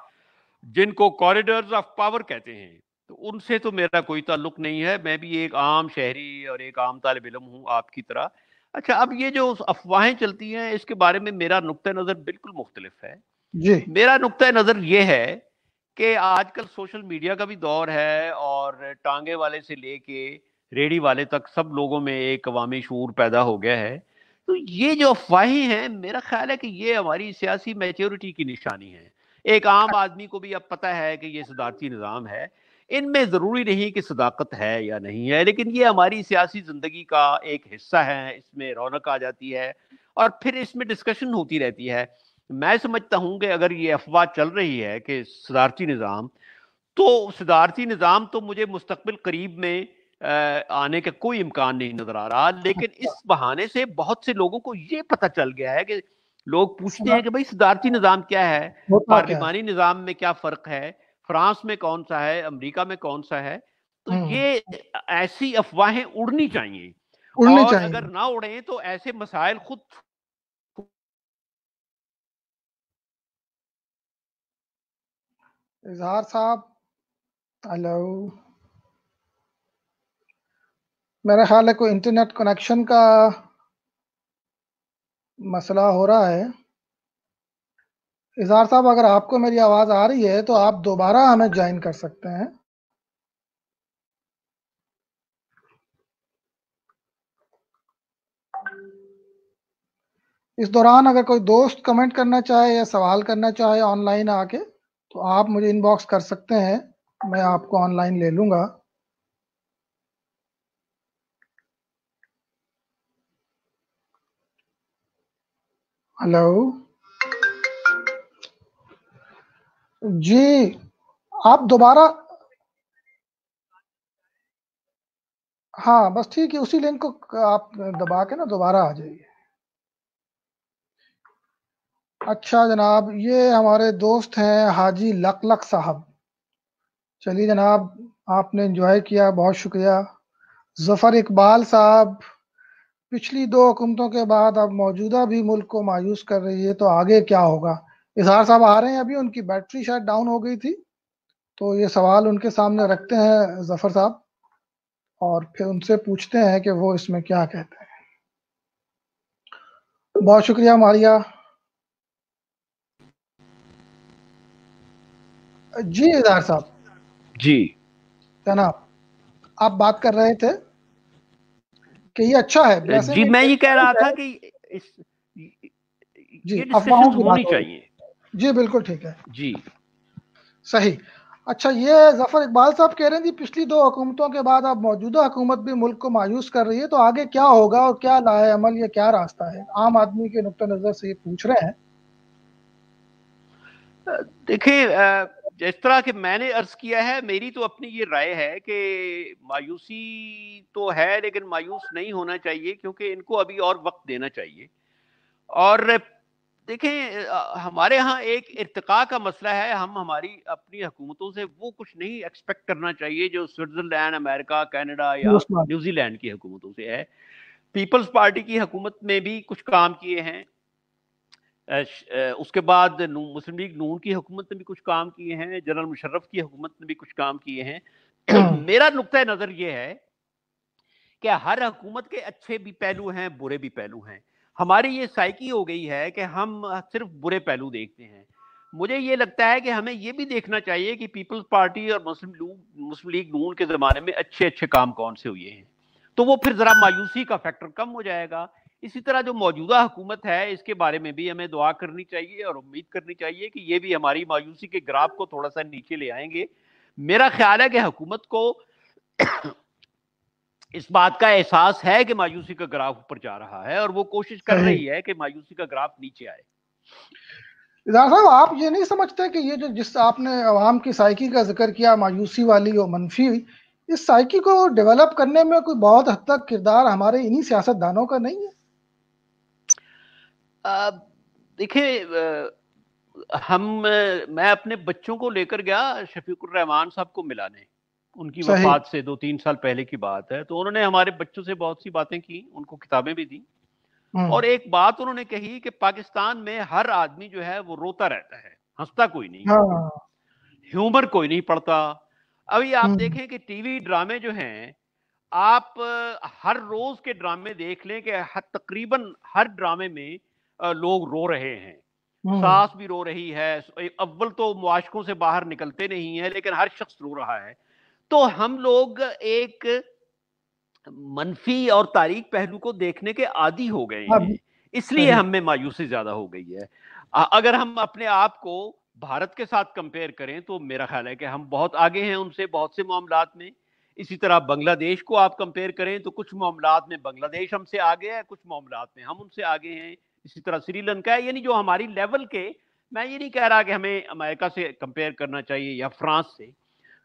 جن کو کوریڈورز آف پاور کہتے ہیں، تو ان سے تو میرا کوئی تعلق نہیں ہے، میں بھی ایک عام شہری اور ایک عام طالب علم ہوں آپ کی طرح۔ اچھا، اب یہ جو افواہیں چلتی ہیں اس کے بارے میں میرا نقطہ نظر بالکل مختلف ہے۔ جی میرا نقطہ نظر یہ ہے کہ آج کل سوشل میڈیا کا بھی دور ہے، اور ٹانگے والے سے لے کے ریڑھی والے تک سب لوگوں میں ایک عوامی شعور پیدا ہو گیا ہے۔ تو یہ جو افواہیں ہیں، میرا خیال ہے کہ یہ ہماری سیاسی میچورٹی کی نشانی ہے۔ ایک عام آدمی کو بھی اب پتہ ہے کہ یہ صدارتی نظام ہے، ان میں ضروری نہیں کہ صداقت ہے یا نہیں ہے، لیکن یہ ہماری سیاسی زندگی کا ایک حصہ ہے، اس میں رونق آ جاتی ہے اور پھر اس میں ڈسکشن ہوتی رہتی ہے۔ میں سمجھتا ہوں کہ اگر یہ افواہ چل رہی ہے کہ صدارتی نظام، تو صدارتی نظام تو مجھے مستقبل قریب میں آنے کا کوئی امکان نہیں نظر آ رہا، لیکن اس بہانے سے بہت سے لوگوں کو یہ پتہ چل گیا ہے کہ لوگ پوچھتے ہیں کہ بھائی صدارتی نظام کیا ہے، ہوتا کیا پارلیمانی نظام میں کیا فرق ہے، فرانس میں کون سا ہے، امریکہ میں کون سا ہے۔ تو ہے؟ یہ ایسی افواہیں اڑنی چاہیے، اڑنی اور چاہیے۔ اگر نہ اڑیں تو ایسے مسائل خود۔ اظہار صاحب ہلو، میرا خیال ہے کوئی انٹرنیٹ کنیکشن کا مسئلہ ہو رہا ہے۔ اظہار صاحب اگر آپ کو میری آواز آ رہی ہے تو آپ دوبارہ ہمیں جوائن کر سکتے ہیں۔ اس دوران اگر کوئی دوست کمنٹ کرنا چاہے یا سوال کرنا چاہے آن لائن آ کے، تو آپ مجھے ان باکس کر سکتے ہیں، میں آپ کو آن لائن لے لوں گا۔ ہلو جی، آپ دوبارہ، ہاں بس ٹھیک ہے، اسی لنک کو آپ دبا کے نا دوبارہ آ جائیے۔ اچھا جناب، یہ ہمارے دوست ہیں حاجی لق لق صاحب۔ چلیے جناب، آپ نے انجوائے کیا، بہت شکریہ۔ ظفر اقبال صاحب، پچھلی 2 حکومتوں کے بعد اب موجودہ بھی ملک کو مایوس کر رہی ہے، تو آگے کیا ہوگا؟ اظہار صاحب آ رہے ہیں ابھی، ان کی بیٹری شاید ڈاؤن ہو گئی تھی، تو یہ سوال ان کے سامنے رکھتے ہیں ظفر صاحب، اور پھر ان سے پوچھتے ہیں کہ وہ اس میں کیا کہتے ہیں۔ بہت شکریہ ماریا جی۔ اظہار صاحب جی جناب، آپ بات کر رہے تھے کہ یہ اچھا ہے، جی، میں یہ کہہ رہا تھا کہ جی یہ افواہوں ڈسکشنز کی بات ہونی ہو رہی چاہیے۔ ہے، جی بالکل ٹھیک ہے، جی صحیح۔ اچھا، یہ ظفر اقبال صاحب کہہ رہے ہیں جی پچھلی 2 حکومتوں کے بعد اب موجودہ حکومت بھی ملک کو مایوس کر رہی ہے، تو آگے کیا ہوگا اور کیا لائے عمل، یہ کیا راستہ ہے؟ عام آدمی کے نقطہ نظر سے یہ پوچھ رہے ہیں۔ دیکھیں، جس طرح کہ میں نے عرض کیا ہے، میری تو اپنی یہ رائے ہے کہ مایوسی تو ہے، لیکن مایوس نہیں ہونا چاہیے، کیونکہ ان کو ابھی اور وقت دینا چاہیے۔ اور دیکھیں، ہمارے ہاں ایک ارتقاء کا مسئلہ ہے، ہماری اپنی حکومتوں سے وہ کچھ نہیں ایکسپیکٹ کرنا چاہیے جو سوئٹزرلینڈ، امریکہ، کینیڈا یا درست بات۔ نیوزی لینڈ کی حکومتوں سے ہے۔ پیپلز پارٹی کی حکومت میں بھی کچھ کام کیے ہیں، اس کے بعد مسلم لیگ نون کی حکومت نے بھی کچھ کام کیے ہیں، جنرل مشرف کی حکومت نے بھی کچھ کام کیے ہیں۔ میرا نقطۂ نظر یہ ہے کہ ہر حکومت کے اچھے بھی پہلو ہیں، برے بھی پہلو ہیں۔ ہماری یہ سائیکی ہو گئی ہے کہ ہم صرف برے پہلو دیکھتے ہیں۔ مجھے یہ لگتا ہے کہ ہمیں یہ بھی دیکھنا چاہیے کہ پیپلز پارٹی اور مسلم لیگ نون کے زمانے میں اچھے اچھے کام کون سے ہوئے ہیں، تو وہ پھر ذرا مایوسی کا فیکٹر کم ہو جائے گا۔ اسی طرح جو موجودہ حکومت ہے اس کے بارے میں بھی ہمیں دعا کرنی چاہیے اور امید کرنی چاہیے کہ یہ بھی ہماری مایوسی کے گراف کو تھوڑا سا نیچے لے آئیں گے۔ میرا خیال ہے کہ حکومت کو اس بات کا احساس ہے کہ مایوسی کا گراف اوپر جا رہا ہے اور وہ کوشش کر رہی ہے کہ مایوسی کا گراف نیچے آئے۔ ادارہ صاحب، آپ یہ نہیں سمجھتے کہ یہ جو جس آپ نے عوام کی سائیکی کا ذکر کیا، مایوسی والی اور منفی، اس سائیکی کو ڈیولپ کرنے میں کوئی بہت حد تک کردار ہمارے انہی سیاست دانوں کا نہیں ہے؟ دیکھیں، میں اپنے بچوں کو لے کر گیا شفیق الرحمان صاحب کو ملانے، ان کی وفات سے 2-3 سال پہلے کی بات ہے، تو انہوں نے ہمارے بچوں سے بہت سی باتیں کی، ان کو کتابیں بھی دی، اور ایک بات انہوں نے کہی کہ پاکستان میں ہر آدمی جو ہے وہ روتا رہتا ہے، ہنستا کوئی نہیں، ہیومر کوئی نہیں پڑتا۔ ابھی آپ دیکھیں کہ ٹی وی ڈرامے جو ہیں، آپ ہر روز کے ڈرامے دیکھ لیں کہ تقریباً ہر ڈرامے میں لوگ رو رہے ہیں، ساس بھی رو رہی ہے، اول تو معاشقوں سے باہر نکلتے نہیں ہیں لیکن ہر شخص رو رہا ہے۔ تو ہم لوگ ایک منفی اور تاریک پہلو کو دیکھنے کے عادی ہو گئے ہیں، اس لیے ہم میں مایوسی زیادہ ہو گئی ہے۔ اگر ہم اپنے آپ کو بھارت کے ساتھ کمپیئر کریں تو میرا خیال ہے کہ ہم بہت آگے ہیں ان سے بہت سے معاملات میں۔ اسی طرح بنگلہ دیش کو آپ کمپیئر کریں تو کچھ معاملات میں بنگلہ دیش ہم سے آگے ہے، کچھ معاملات میں ہم ان سے آگے ہیں۔ اسی طرح سری لنکا ہے، یعنی جو ہماری لیول کے، میں یہ نہیں کہہ رہا کہ ہمیں امریکہ سے کمپیئر کرنا چاہیے یا فرانس سے،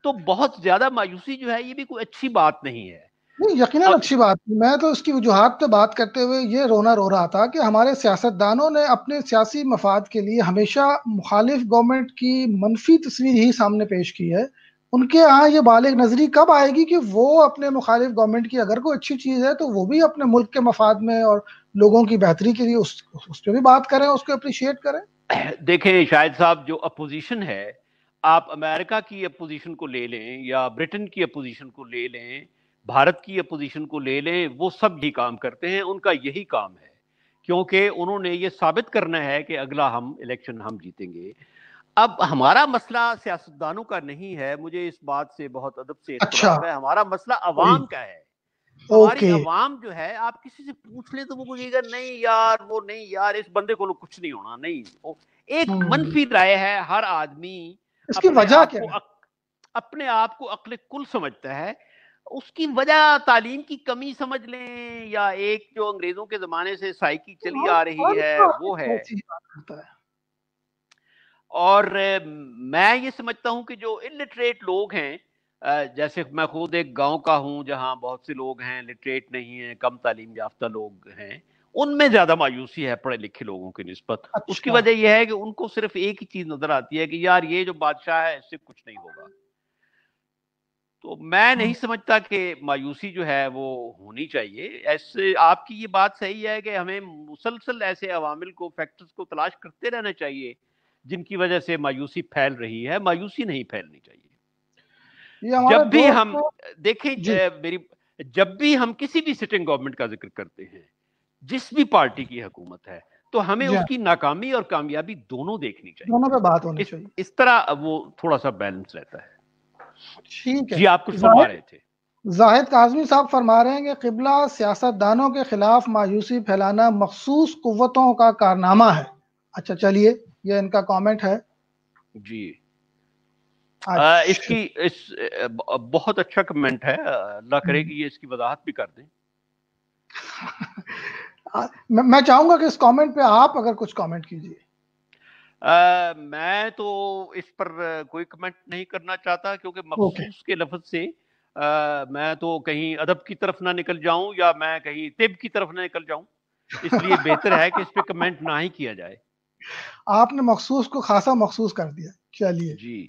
تو بہت زیادہ مایوسی جو ہے یہ بھی کوئی اچھی بات نہیں ہے۔ نہیں، یقیناً اچھی بات، میں تو اس کی وجوہات پہ بات کرتے ہوئے یہ رونا رو رہا تھا کہ ہمارے سیاستدانوں نے اپنے سیاسی مفاد کے لیے ہمیشہ مخالف گورنمنٹ کی منفی تصویر ہی سامنے پیش کی ہے۔ ان کے ہاں یہ بالغ نظری کب آئے گی کہ وہ اپنے مخالف گورنمنٹ کی اگر کوئی اچھی چیز ہے تو وہ بھی اپنے ملک کے مفاد میں اور لوگوں کی بہتری کے لیے اس پہ بھی بات کریں، اس کو اپریشیٹ کریں۔ دیکھیں شاہد صاحب، جو اپوزیشن ہے، آپ امریکہ کی اپوزیشن کو لے لیں یا برٹن کی اپوزیشن کو لے لیں، بھارت کی اپوزیشن کو لے لیں، وہ سب ہی کام کرتے ہیں، ان کا یہی کام ہے، کیونکہ انہوں نے یہ ثابت کرنا ہے کہ اگلا الیکشن ہم جیتیں گے۔ اب ہمارا مسئلہ سیاستدانوں کا نہیں ہے، مجھے اس بات سے بہت ادب سے اختلاف ہے، ہمارا مسئلہ عوام کا ہے۔ ہماری عوام جو ہے، آپ کسی سے پوچھ لیں تو وہ کہے گا نہیں یار، وہ نہیں یار، اس بندے کو کچھ نہیں ہونا، نہیں، ایک منفی رائے ہے۔ ہر آدمی اس کی وجہ کیا ہے؟ اپنے آپ کو عقل کل سمجھتا ہے۔ اس کی وجہ تعلیم کی کمی سمجھ لیں، یا ایک جو انگریزوں کے زمانے سے سائیکی چلی آ رہی ہے وہ ہے۔ اور میں یہ سمجھتا ہوں کہ جو الٹریٹ لوگ ہیں، جیسے میں خود ایک گاؤں کا ہوں جہاں بہت سے لوگ ہیں لٹریٹ نہیں ہیں، کم تعلیم یافتہ لوگ ہیں، ان میں زیادہ مایوسی ہے پڑھے لکھے لوگوں کی نسبت۔ اس کی وجہ یہ ہے کہ ان کو صرف ایک ہی چیز نظر آتی ہے کہ یار یہ جو بادشاہ ہے اس سے کچھ نہیں ہوگا۔ تو میں نہیں سمجھتا کہ مایوسی جو ہے وہ ہونی چاہیے۔ ایسے آپ کی یہ بات صحیح ہے کہ ہمیں مسلسل ایسے عوامل کو، فیکٹرز کو تلاش کرتے رہنا چاہیے جن کی وجہ سے مایوسی پھیل رہی ہے۔ مایوسی نہیں پھیلنی چاہیے۔ جب بھی ہم دیکھیں، جب بھی ہم کسی بھی سٹنگ گورنمنٹ کا ذکر کرتے ہیں، جس بھی پارٹی کی حکومت ہے، تو ہمیں اس کی ناکامی اور کامیابی دونوں دیکھنی چاہیے، دونوں پہ بات ہونی چاہیے، اس طرح وہ تھوڑا سا بیلنس رہتا ہے۔ ٹھیک ہے جی، آپ کچھ فرما رہے تھے۔ زاہد کاظمی صاحب فرما رہے ہیں کہ قبلہ سیاست دانوں کے خلاف مایوسی پھیلانا مخصوص قوتوں کا کارنامہ ہے۔ اچھا چلیے، یہ ان کا کامنٹ ہے جی، اس بہت اچھا کمنٹ ہے، اللہ کرے کہ یہ اس کی وضاحت بھی کر دیں۔ میں چاہوں گا کہ اس کامنٹ پہ آپ اگر کچھ کامنٹ کیجیے۔ میں تو اس پر کوئی کمنٹ نہیں کرنا چاہتا، کیونکہ مخصوص کے لفظ سے میں تو کہیں ادب کی طرف نہ نکل جاؤں یا میں کہیں طب کی طرف نہ نکل جاؤں، اس لیے بہتر ہے کہ اس پہ کمنٹ نہ ہی کیا جائے۔ آپ نے مخصوص کو خاصا مخصوص کر دیا۔ چلیے جی،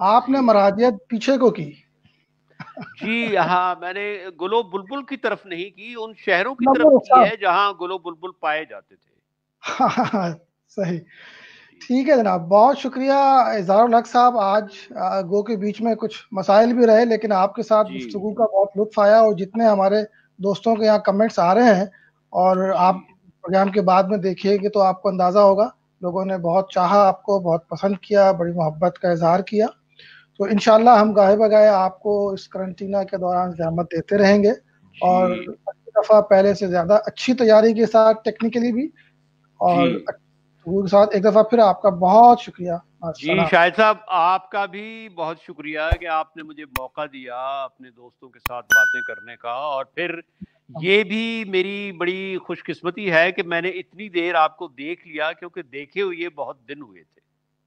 آپ نے جی مراجعت پیچھے کو کی؟ جی ہاں، میں نے گل و بلبل کی طرف نہیں کی، ان شہروں کی طرف نمبر کی صاحب ہے جہاں گل و بلبل پائے جاتے تھے. صحیح. جی ٹھیک ہے جناب، بہت شکریہ اظہار الحق صاحب. آج گو کے بیچ میں کچھ مسائل بھی رہے، لیکن آپ کے ساتھ جی گفتگو کا بہت لطف آیا، اور جتنے ہمارے دوستوں کے یہاں کمنٹس آ رہے ہیں اور جی آپ پروگرام کے بعد میں دیکھیے گے تو آپ کو اندازہ ہوگا، لوگوں نے بہت چاہا، آپ کو بہت پسند کیا، بڑی محبت کا اظہار کیا. تو انشاءاللہ ہم گاہے بگاہے آپ کو اس کرنٹینہ کے دوران زحمت دیتے رہیں گے، اور جی اگلی دفعہ پہلے سے زیادہ اچھی تیاری کے ساتھ ٹیکنیکلی بھی، اور جی گفتگو کے ساتھ. ایک دفعہ پھر آپ کا بہت شکریہ. جی السلام. شاہد صاحب، آپ کا بھی بہت شکریہ کہ آپ نے مجھے موقع دیا اپنے دوستوں کے ساتھ باتیں کرنے کا، اور پھر یہ بھی میری بڑی خوش قسمتی ہے کہ میں نے اتنی دیر آپ کو دیکھ لیا، کیونکہ دیکھے ہوئے بہت دن ہوئے تھے.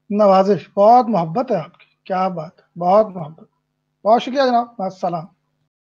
نوازش، بہت محبت ہے آپ کی، کیا بات، بہت محبت. بہت شکریہ جناب. السلام.